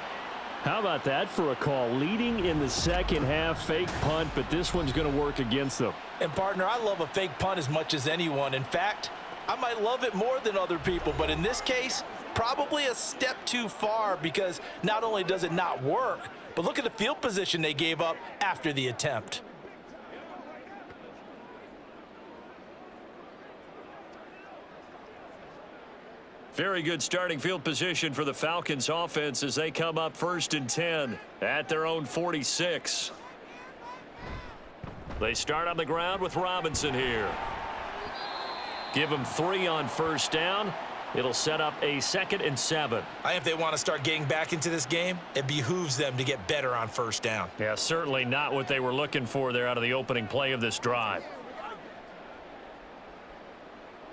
How about that for a call? Leading in the second half, fake punt, but this one's going to work against them. And, partner, I love a fake punt as much as anyone. In fact, I might love it more than other people, but in this case, probably a step too far because not only does it not work, but look at the field position they gave up after the attempt. Very good starting field position for the Falcons offense as they come up 1st and 10 at their own 46. They start on the ground with Robinson here. Give them 3 on 1st down. It'll set up a 2nd and 7. I think if they want to start getting back into this game, it behooves them to get better on 1st down. Yeah, certainly not what they were looking for there out of the opening play of this drive.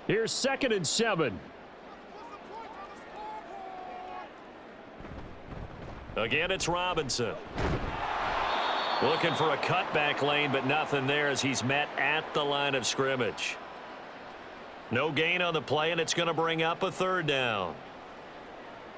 Here's 2nd and 7. Again, it's Robinson. Looking for a cutback lane, but nothing there as he's met at the line of scrimmage. No gain on the play, and it's going to bring up a 3rd down.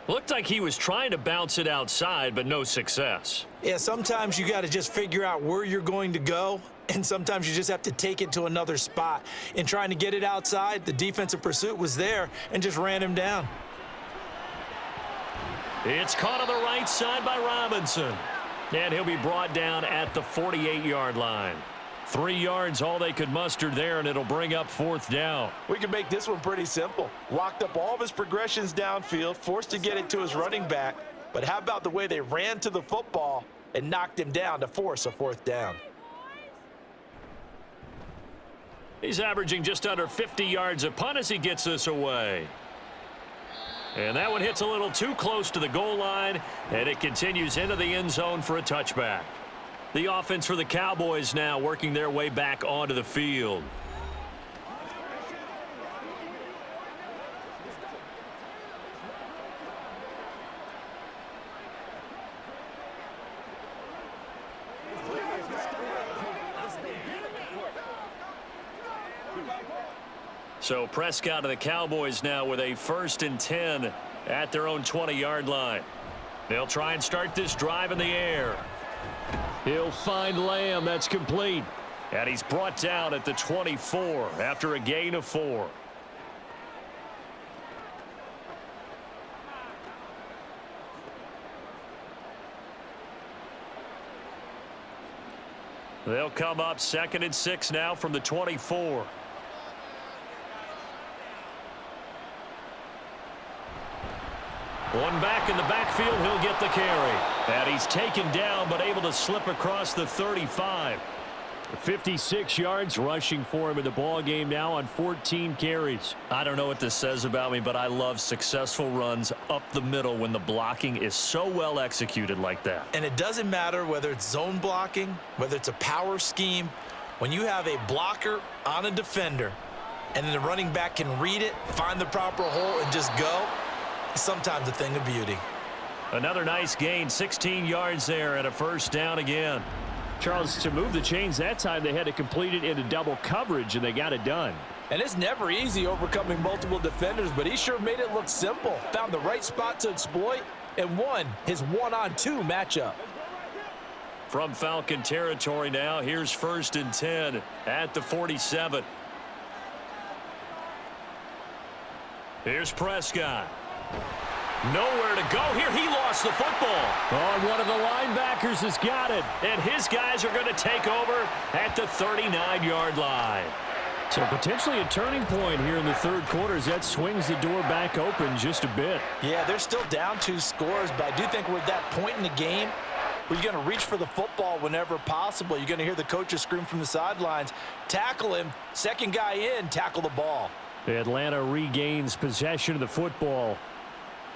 Looked like he was trying to bounce it outside, but no success. Yeah, sometimes you got to just figure out where you're going to go, and sometimes you just have to take it to another spot. In trying to get it outside, the defensive pursuit was there and just ran him down. It's caught on the right side by Robinson. And he'll be brought down at the 48-yard line. 3 yards all they could muster there, and it'll bring up 4th down. We can make this one pretty simple. Locked up all of his progressions downfield, forced to get it to his running back. But how about the way they ran to the football and knocked him down to force a 4th down? He's averaging just under 50 yards a punt as he gets this away. And that one hits a little too close to the goal line, and it continues into the end zone for a touchback. The offense for the Cowboys now working their way back onto the field. So Prescott of the Cowboys now with a 1st and 10 at their own 20-yard line. They'll try and start this drive in the air. He'll find Lamb. That's complete. And he's brought down at the 24 after a gain of 4. They'll come up 2nd and 6 now from the 24. One back in the backfield, he'll get the carry. And he's taken down, but able to slip across the 35. 56 yards rushing for him in the ball game now on 14 carries. I don't know what this says about me, but I love successful runs up the middle when the blocking is so well executed like that. And it doesn't matter whether it's zone blocking, whether it's a power scheme. When you have a blocker on a defender, and then the running back can read it, find the proper hole, and just go, sometimes a thing of beauty. Another nice gain, 16 yards there, and a 1st down again. Charles, to move the chains that time, they had to complete it into double coverage, and they got it done. And it's never easy overcoming multiple defenders, but he sure made it look simple. Found the right spot to exploit and won his 1-on-2 matchup. From Falcon territory now, here's 1st and 10 at the 47. Here's Prescott. Nowhere to go here. He lost the football. Oh, and one of the linebackers has got it. And his guys are going to take over at the 39-yard line. So potentially a turning point here in the 3rd quarter as that swings the door back open just a bit. Yeah, they're still down 2 scores, but I do think we're at that point in the game where you're going to reach for the football whenever possible. You're going to hear the coaches scream from the sidelines, tackle him, 2nd guy in, tackle the ball. Atlanta regains possession of the football.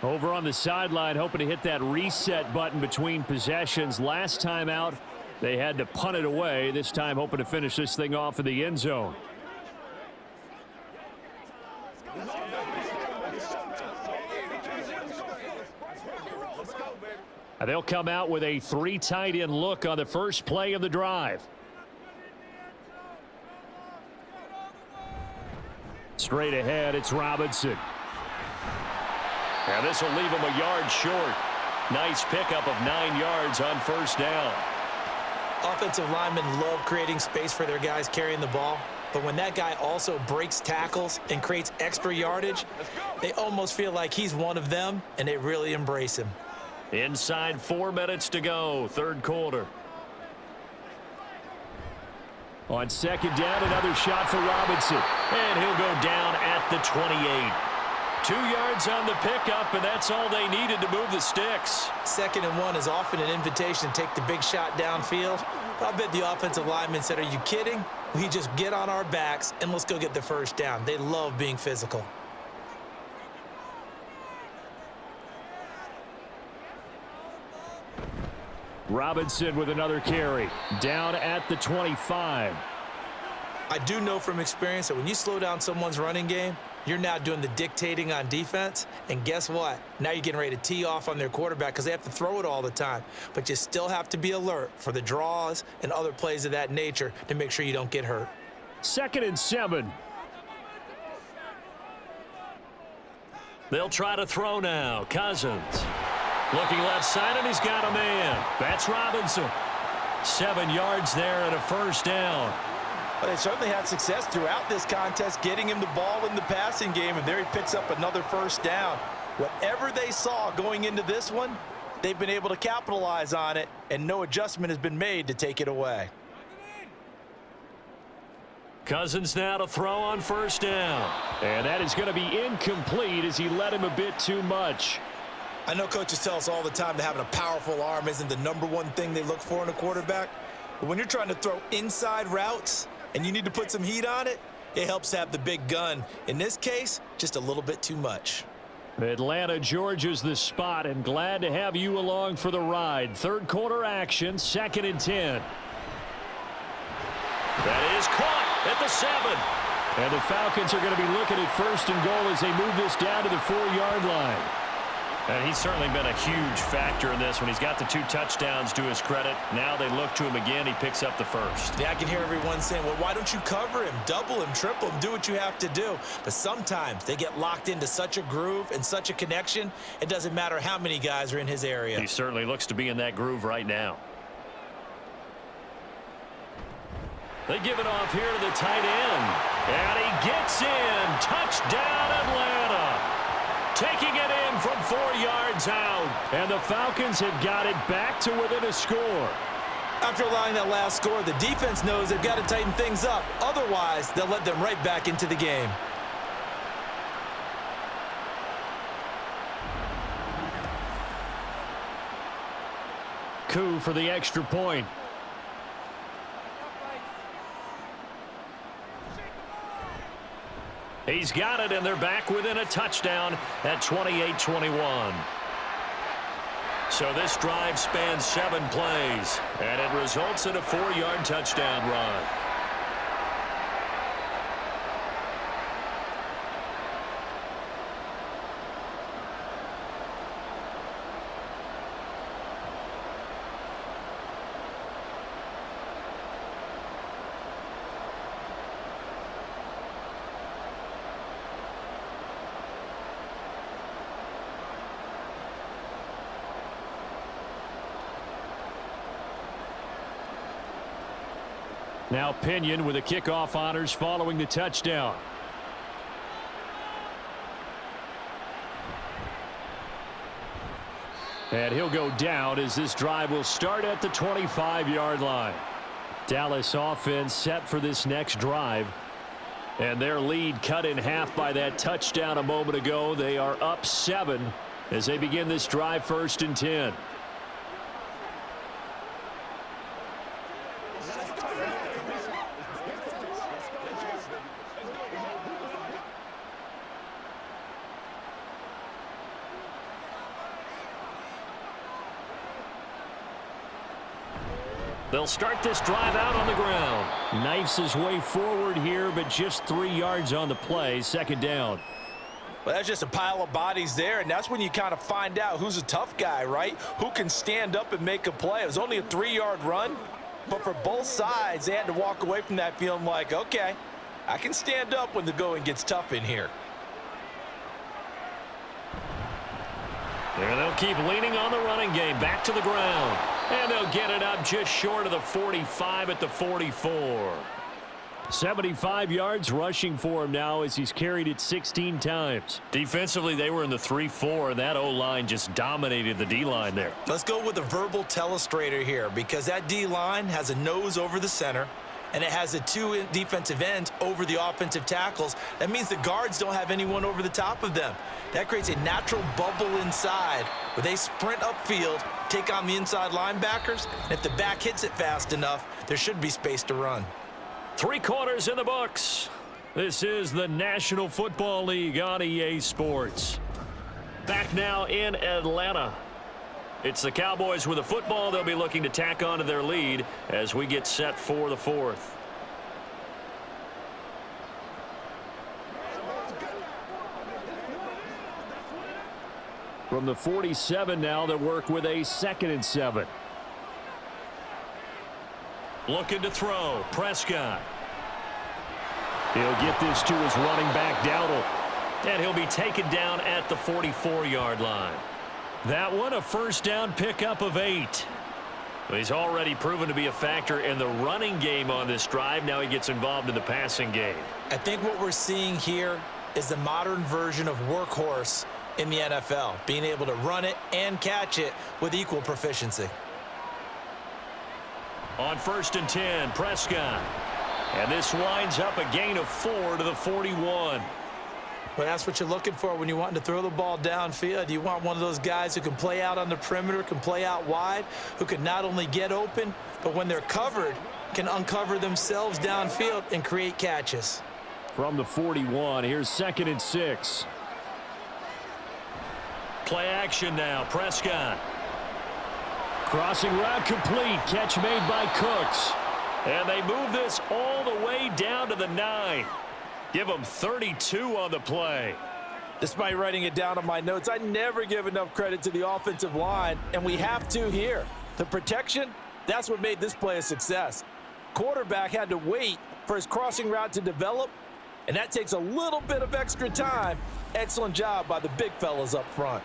Over on the sideline, hoping to hit that reset button between possessions. Last time out, they had to punt it away. This time, hoping to finish this thing off in the end zone. And they'll come out with a 3 tight end look on the first play of the drive. Straight ahead, it's Robinson. And this will leave him a yard short. Nice pickup of 9 yards on first down. Offensive linemen love creating space for their guys carrying the ball. But when that guy also breaks tackles and creates extra yardage, they almost feel like he's one of them, and they really embrace him. Inside 4 minutes to go, third quarter. On second down, another shot for Robinson. And he'll go down at the 28. 2 yards on the pickup, and that's all they needed to move the sticks. 2nd and 1 is often an invitation to take the big shot downfield. I bet the offensive lineman said, "Are you kidding? We just get on our backs and let's go get the first down." They love being physical. Robinson with another carry. Down at the 25. I do know from experience that when you slow down someone's running game, you're now doing the dictating on defense. And guess what? Now you're getting ready to tee off on their quarterback because they have to throw it all the time. But you still have to be alert for the draws and other plays of that nature to make sure you don't get hurt. 2nd and 7. They'll try to throw now. Cousins. Looking left side, and he's got a man. That's Robinson. 7 yards there and a first down. Well, they certainly had success throughout this contest getting him the ball in the passing game, and there he picks up another first down. Whatever they saw going into this one, they've been able to capitalize on it, and no adjustment has been made to take it away. Cousins now to throw on first down. And that is going to be incomplete as he led him a bit too much. I know coaches tell us all the time that having a powerful arm isn't the #1 thing they look for in a quarterback. But when you're trying to throw inside routes and you need to put some heat on it, it helps to have the big gun. In this case, just a little bit too much. Atlanta, Georgia's the spot, and glad to have you along for the ride. Third quarter action, 2nd and 10. That is caught at the 7. And the Falcons are going to be looking at 1st and goal as they move this down to the 4-yard line. And he's certainly been a huge factor in this when he's got the 2 touchdowns to his credit. Now they look to him again. He picks up the 1st. Yeah, I can hear everyone saying, well, why don't you cover him, double him, triple him, do what you have to do. But sometimes they get locked into such a groove and such a connection, it doesn't matter how many guys are in his area. He certainly looks to be in that groove right now. They give it off here to the tight end. And he gets in. Touchdown, Atlanta. Taking it in from 4 yards out. And the Falcons have got it back to within a score. After allowing that last score, the defense knows they've got to tighten things up. Otherwise, they'll let them right back into the game. Coup for the extra point. He's got it, and they're back within a touchdown at 28-21. So this drive spans 7 plays, and it results in a 4-yard touchdown run. Now Pinion with the kickoff honors following the touchdown. And he'll go down as this drive will start at the 25-yard line. Dallas offense set for this next drive. And their lead cut in half by that touchdown a moment ago. They are up 7 as they begin this drive, 1st and 10. They'll start this drive out on the ground. Knifes his way forward here, but just 3 yards on the play. 2nd down. Well, that's just a pile of bodies there, and that's when you kind of find out who's a tough guy, right? Who can stand up and make a play. It was only a 3-yard run, but for both sides, they had to walk away from that feeling like, okay, I can stand up when the going gets tough in here. And they'll keep leaning on the running game. Back to the ground. And they'll get it up just short of the 45 at the 44. 75 yards rushing for him now as he's carried it 16 times. Defensively, they were in the 3-4, and that O-line just dominated the D-line there. Let's go with a verbal telestrator here because that D-line has a nose over the center, and it has the two defensive ends over the offensive tackles. That means the guards don't have anyone over the top of them. That creates a natural bubble inside where they sprint upfield, take on the inside linebackers, and if the back hits it fast enough, there should be space to run. 3 quarters in the books. This is the National Football League on EA Sports. Back now in Atlanta. It's the Cowboys with the football. They'll be looking to tack on to their lead as we get set for the 4th. From the 47 now, they work with a 2nd and 7. Looking to throw. Prescott. He'll get this to his running back, Dowdle. And he'll be taken down at the 44-yard line. That one, a first down pickup of 8. He's already proven to be a factor in the running game on this drive. Now he gets involved in the passing game. I think what we're seeing here is the modern version of workhorse in the NFL, being able to run it and catch it with equal proficiency. On 1st and 10, Prescott. And this winds up a gain of 4 to the 41. Well, that's what you're looking for when you want to throw the ball downfield. You want one of those guys who can play out on the perimeter, can play out wide, who can not only get open, but when they're covered, can uncover themselves downfield and create catches. From the 41, here's 2nd and 6. Play action now, Prescott. Crossing route complete. Catch made by Cooks. And they move this all the way down to the 9. Give them 32 on the play. Despite writing it down on my notes, I never give enough credit to the offensive line, and we have to here. The protection, that's what made this play a success. Quarterback had to wait for his crossing route to develop, and that takes a little bit of extra time. Excellent job by the big fellas up front.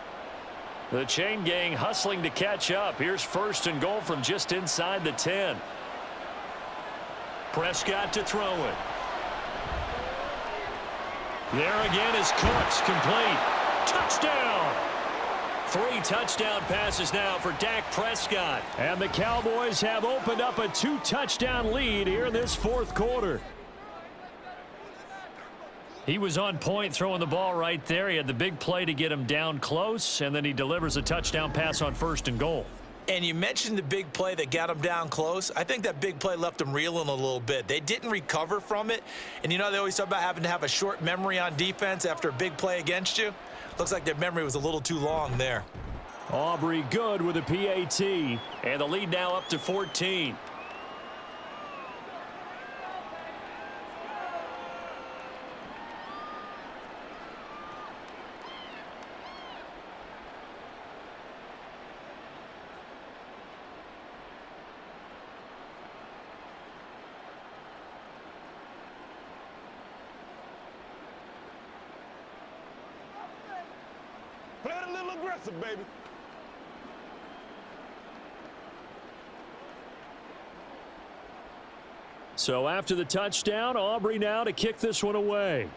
The chain gang hustling to catch up. Here's 1st and goal from just inside the 10. Prescott to throw it. There again is Cooks, complete. Touchdown! 3 touchdown passes now for Dak Prescott. And the Cowboys have opened up a 2-touchdown lead here in this 4th quarter. He was on point throwing the ball right there. He had the big play to get him down close, and then he delivers a touchdown pass on 1st and goal. And you mentioned the big play that got him down close. I think that big play left him reeling a little bit. They didn't recover from it. And you know they always talk about having to have a short memory on defense after a big play against you. Looks like their memory was a little too long there. Aubrey good with a PAT. And the lead now up to 14. Play it a little aggressive, baby. So after the touchdown, Aubrey now to kick this one away.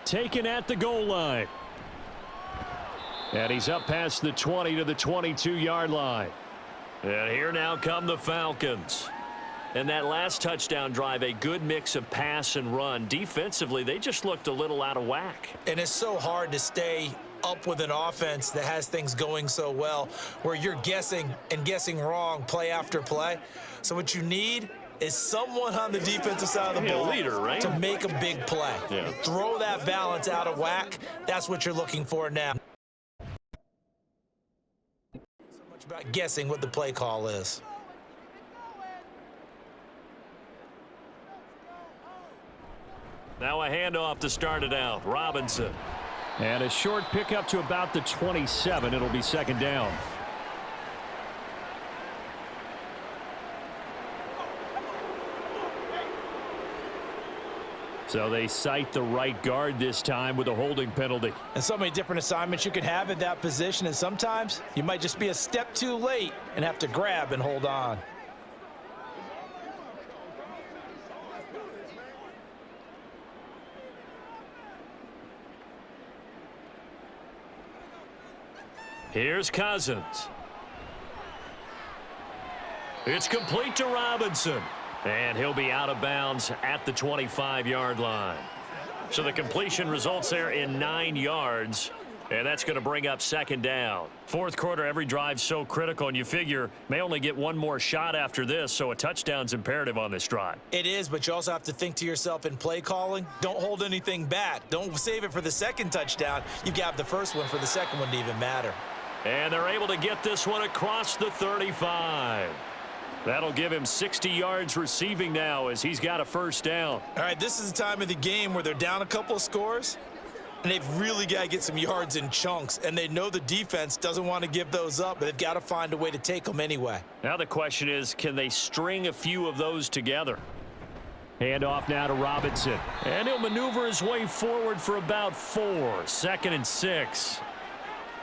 Taken at the goal line. And he's up past the 20 to the 22-yard line. And here now come the Falcons. And that last touchdown drive, a good mix of pass and run. Defensively, they just looked a little out of whack. And it's so hard to stay up with an offense that has things going so well, where you're guessing and guessing wrong play after play. So what you need is someone on the defensive side of the ball leader, right? to make a big play. Yeah. Throw that balance out of whack. That's what you're looking for now. So much about guessing what the play call is. Now a handoff to start it out. Robinson. And a short pickup to about the 27. It'll be 2nd down. So they cite the right guard this time with a holding penalty. And so many different assignments you can have at that position, and sometimes you might just be a step too late and have to grab and hold on. Here's Cousins. It's complete to Robinson. And he'll be out of bounds at the 25-yard line. So the completion results there in 9 yards. And that's going to bring up second down. Fourth quarter, every drive's so critical, and you figure may only get one more shot after this, so a touchdown's imperative on this drive. It is, but you also have to think to yourself in play calling, don't hold anything back. Don't save it for the second touchdown. You got the first one for the second one to even matter. And they're able to get this one across the 35. That'll give him 60 yards receiving now as he's got a first down. All right, this is the time of the game where they're down a couple of scores, and they've really got to get some yards in chunks, and they know the defense doesn't want to give those up, but they've got to find a way to take them anyway. Now the question is, can they string a few of those together? Hand off now to Robinson. And he'll maneuver his way forward for about 4. 2nd and 6.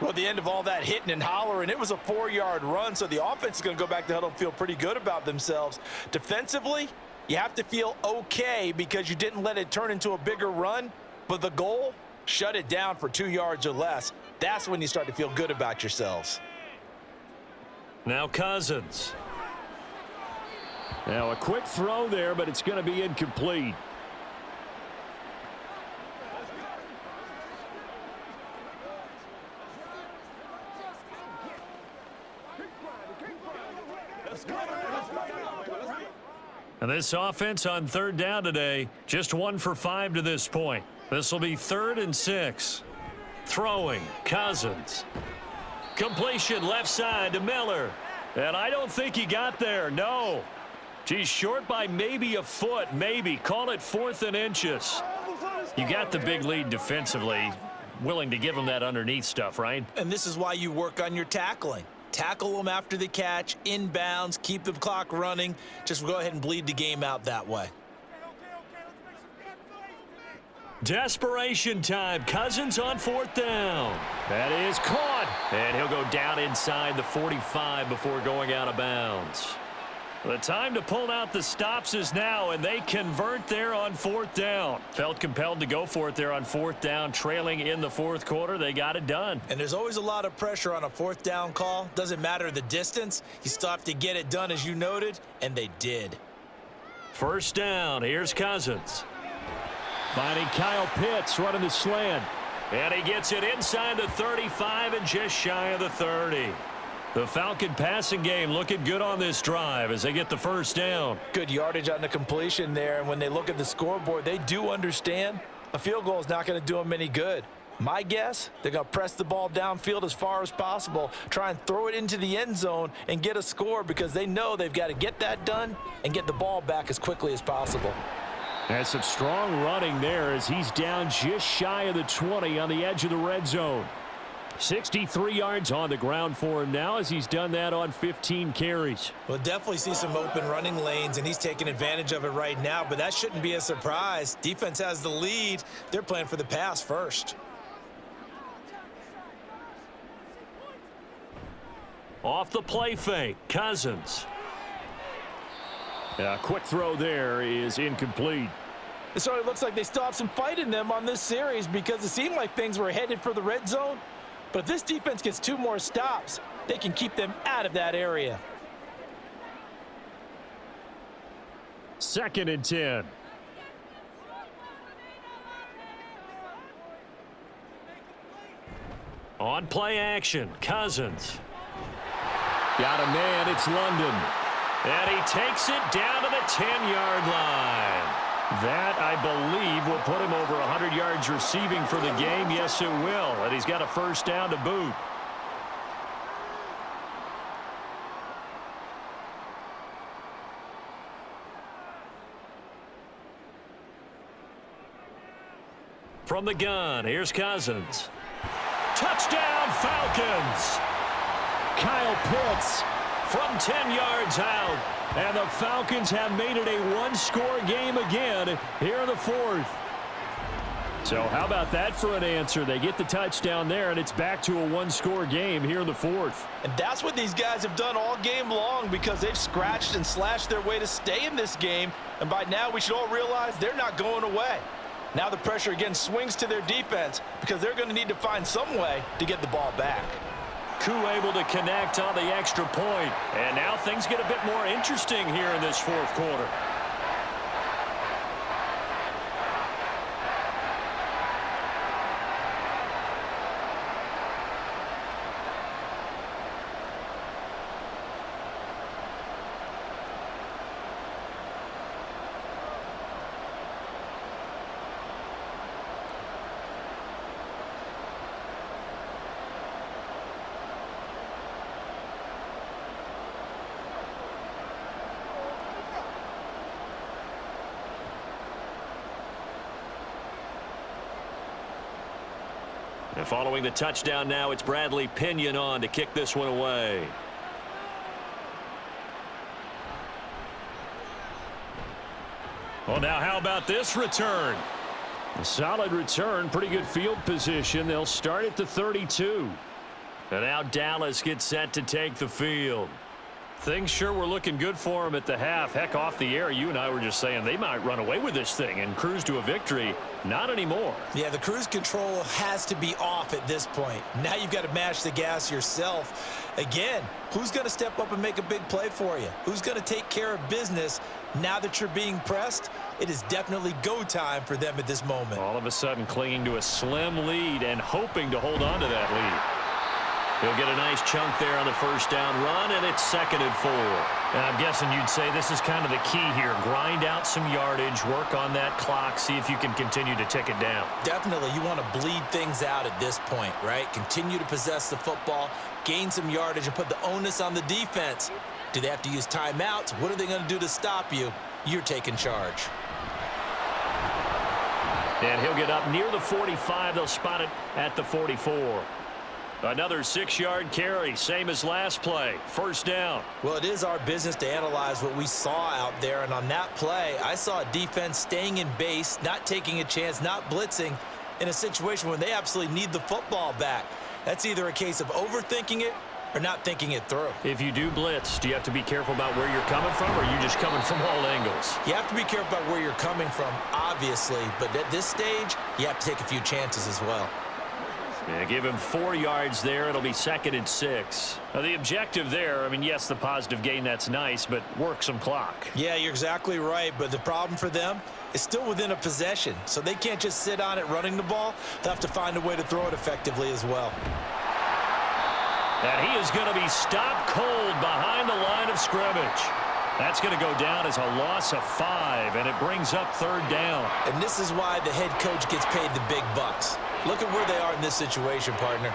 Well, at the end of all that hitting and hollering, it was a 4-yard run, so the offense is going to go back to huddle and feel pretty good about themselves. Defensively, you have to feel okay because you didn't let it turn into a bigger run, but the goal, shut it down for 2 yards or less. That's when you start to feel good about yourselves. Now Cousins. Now a quick throw there, but it's going to be incomplete. And this offense on third down today, just 1 for 5 to this point. This will be 3rd and 6. Throwing, Cousins. Completion left side to Miller. And I don't think he got there, no. He's short by maybe a foot, maybe. Call it 4th and inches. You got the big lead defensively. Willing to give him that underneath stuff, right? And this is why you work on your tackling. Tackle them after the catch, inbounds, keep the clock running. Just go ahead and bleed the game out that way. Desperation time. Cousins on 4th down. That is caught. And he'll go down inside the 45 before going out of bounds. The time to pull out the stops is now, and they convert there on 4th down. Felt compelled to go for it there on 4th down, trailing in the 4th quarter. They got it done. And there's always a lot of pressure on a 4th down call. Doesn't matter the distance. You still have to get it done, as you noted, and they did. First down. Here's Cousins. Finding Kyle Pitts running the slant. And he gets it inside the 35 and just shy of the 30. The Falcon passing game looking good on this drive as they get the first down. Good yardage on the completion there, and when they look at the scoreboard, they do understand a field goal is not going to do them any good. My guess, they're going to press the ball downfield as far as possible, try and throw it into the end zone and get a score because they know they've got to get that done and get the ball back as quickly as possible. And some strong running there as he's down just shy of the 20 on the edge of the red zone. 63 yards on the ground for him now as he's done that on 15 carries. We'll definitely see some open running lanes, and he's taking advantage of it right now, but that shouldn't be a surprise. Defense has the lead. They're playing for the pass first. Off the play fake, Cousins. A quick throw there is incomplete. It sort of looks like they still have some fight in them on this series because it seemed like things were headed for the red zone. But if this defense gets 2 more stops, they can keep them out of that area. 2nd and 10. On play action, Cousins. Got a man, it's London. And he takes it down to the 10-yard line. That, I believe, will put him over 100 yards receiving for the game. Yes, it will. And he's got a first down to boot. From the gun, here's Cousins. Touchdown, Falcons! Kyle Pitts from 10 yards out. And the Falcons have made it a one-score game again here in the fourth. So how about that for an answer? They get the touchdown there, and it's back to a one-score game here in the fourth. And that's what these guys have done all game long because they've scratched and slashed their way to stay in this game. And by now, we should all realize they're not going away. Now the pressure again swings to their defense because they're going to need to find some way to get the ball back. Koo able to connect on the extra point. And now things get a bit more interesting here in this fourth quarter. And following the touchdown now, it's Bradley Pinion on to kick this one away. Well, now how about this return? A solid return, pretty good field position. They'll start at the 32. And now Dallas gets set to take the field. Things sure were looking good for them at the half. Heck, off the air, you and I were just saying they might run away with this thing and cruise to a victory. Not anymore. Yeah, the cruise control has to be off at this point. Now you've got to mash the gas yourself. Again, who's going to step up and make a big play for you? Who's going to take care of business now that you're being pressed? It is definitely go time for them at this moment. All of a sudden clinging to a slim lead and hoping to hold on to that lead. He'll get a nice chunk there on the first down run, and it's 2nd and 4. And I'm guessing you'd say this is kind of the key here. Grind out some yardage, work on that clock, see if you can continue to tick it down. Definitely, you want to bleed things out at this point, right? Continue to possess the football, gain some yardage, and put the onus on the defense. Do they have to use timeouts? What are they going to do to stop you? You're taking charge. And he'll get up near the 45. They'll spot it at the 44. Another 6-yard carry, same as last play. First down. Well, it is our business to analyze what we saw out there, and on that play, I saw a defense staying in base, not taking a chance, not blitzing in a situation when they absolutely need the football back. That's either a case of overthinking it or not thinking it through. If you do blitz, do you have to be careful about where you're coming from, or are you just coming from all angles? You have to be careful about where you're coming from, obviously, but at this stage, you have to take a few chances as well. Yeah, give him 4 yards there. It'll be 2nd and 6. Now, the objective there, I mean, yes, the positive gain, that's nice, but work some clock. Yeah, you're exactly right, but the problem for them is still within a possession, so they can't just sit on it running the ball. They'll have to find a way to throw it effectively as well. And he is going to be stopped cold behind the line of scrimmage. That's going to go down as a loss of 5, and it brings up 3rd down. And this is why the head coach gets paid the big bucks. Look at where they are in this situation, partner.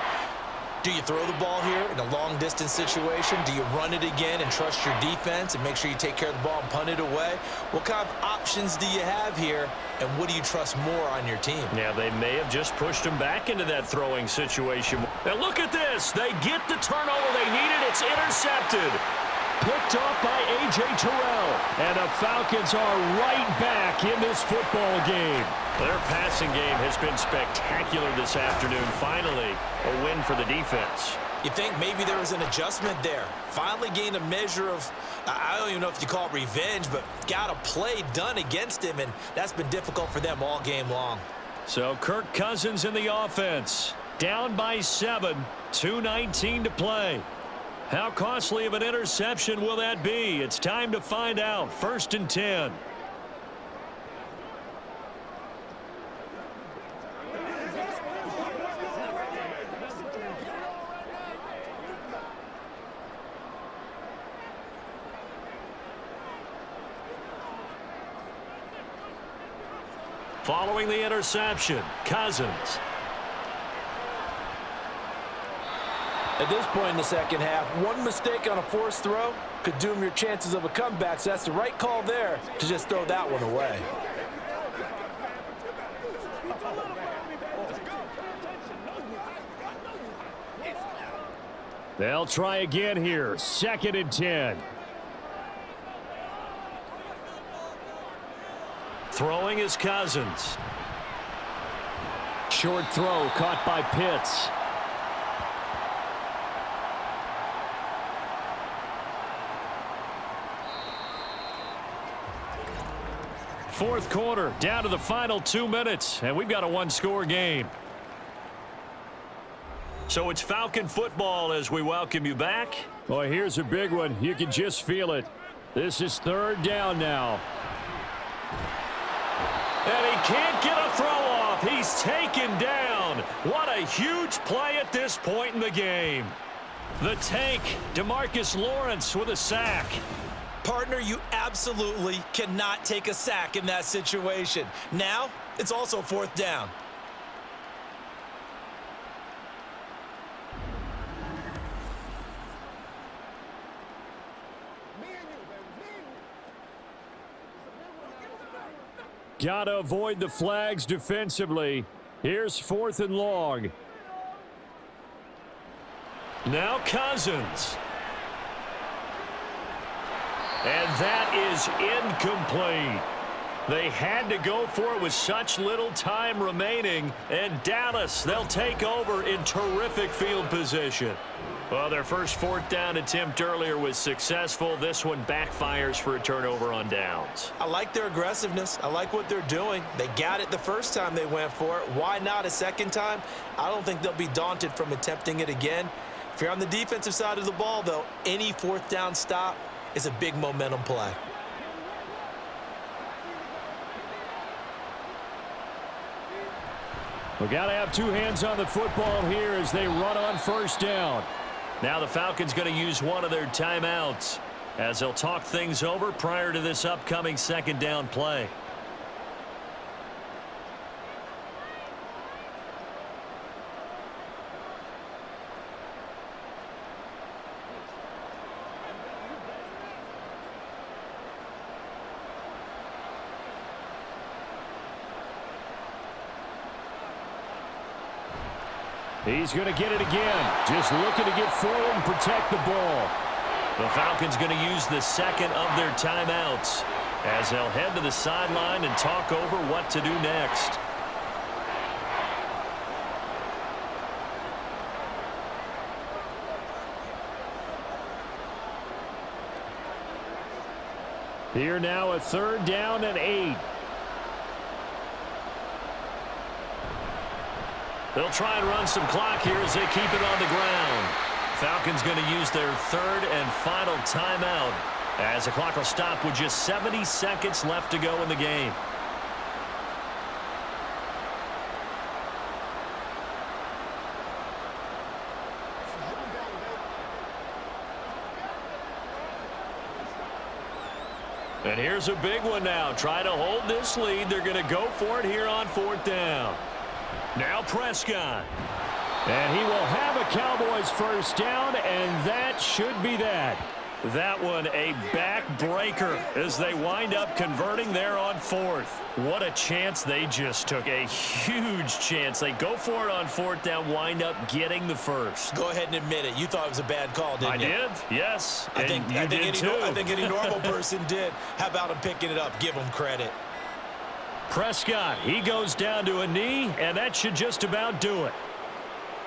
Do you throw the ball here in a long-distance situation? Do you run it again and trust your defense and make sure you take care of the ball and punt it away? What kind of options do you have here, and what do you trust more on your team? Yeah, they may have just pushed him back into that throwing situation. And look at this. They get the turnover they needed. It's intercepted. Picked off by A.J. Terrell. And the Falcons are right back in this football game. Their passing game has been spectacular this afternoon. Finally, a win for the defense. You think maybe there was an adjustment there. Finally gained a measure of, I don't even know if you call it revenge, but got a play done against him, and that's been difficult for them all game long. So Kirk Cousins in the offense. Down by 7, 2:19 to play. How costly of an interception will that be? It's time to find out. 1st and 10. Following the interception, Cousins. At this point in the second half, one mistake on a forced throw could doom your chances of a comeback, so that's the right call there to just throw that one away. They'll try again here. 2nd and 10. Throwing is Cousins. Short throw caught by Pitts. Fourth quarter, down to the final 2 minutes, and we've got a one-score game. So it's Falcon football as we welcome you back. Boy, here's a big one. You can just feel it. This is 3rd down now. And he can't get a throw off. He's taken down. What a huge play at this point in the game. The tank, DeMarcus Lawrence with a sack. Partner, you absolutely cannot take a sack in that situation. Now, it's also 4th down. Gotta avoid the flags defensively. Here's 4th and long. Now Cousins. And that is incomplete. They had to go for it with such little time remaining. And Dallas, they'll take over in terrific field position. Well, their first 4th down attempt earlier was successful. This one backfires for a turnover on downs. I like their aggressiveness. I like what they're doing. They got it the first time they went for it. Why not a second time? I don't think they'll be daunted from attempting it again. If you're on the defensive side of the ball, though, any 4th down stop is a big momentum play. We got to have 2 hands on the football here as they run on 1st down. Now the Falcons going to use one of their timeouts as they'll talk things over prior to this upcoming 2nd down play. He's going to get it again. Just looking to get forward and protect the ball. The Falcons going to use the 2nd of their timeouts as they'll head to the sideline and talk over what to do next. Here now a 3rd down and 8. They'll try and run some clock here as they keep it on the ground. Falcons going to use their 3rd and final timeout as the clock will stop with just 70 seconds left to go in the game. And here's a big one now. Try to hold this lead. They're going to go for it here on 4th down. Now Prescott. And he will have a Cowboys 1st down, and that should be that. That one a backbreaker as they wind up converting there on 4th. What a chance they just took. A huge chance. They go for it on 4th down, wind up getting the 1st. Go ahead and admit it. You thought it was a bad call, didn't you? I did, yes. I think any normal person did. How about him picking it up? Give him credit. Prescott, he goes down to a knee, and that should just about do it.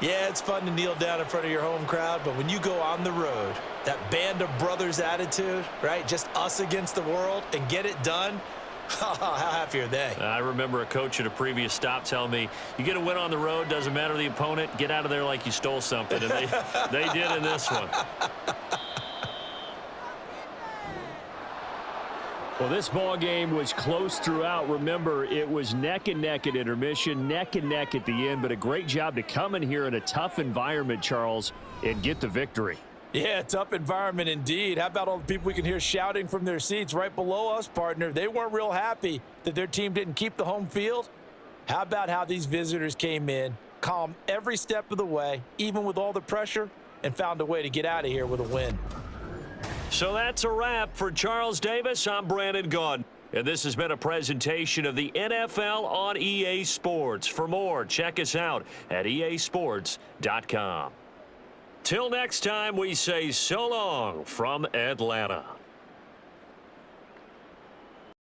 Yeah, it's fun to kneel down in front of your home crowd, but when you go on the road, that band of brothers attitude, right? Just us against the world and get it done. How happy are they? I remember a coach at a previous stop telling me, you get a win on the road, doesn't matter the opponent, get out of there like you stole something. And they did in this one. Well, this ball game was close throughout. Remember, it was neck and neck at intermission, neck and neck at the end, but a great job to come in here in a tough environment, Charles, and get the victory. Yeah, tough environment indeed. How about all the people we can hear shouting from their seats right below us, partner? They weren't real happy that their team didn't keep the home field. How about how these visitors came in, calm every step of the way, even with all the pressure, and found a way to get out of here with a win. So that's a wrap for Charles Davis. I'm Brandon Gaudin, and this has been a presentation of the NFL on EA Sports. For more, check us out at easports.com. Till next time, we say so long from Atlanta.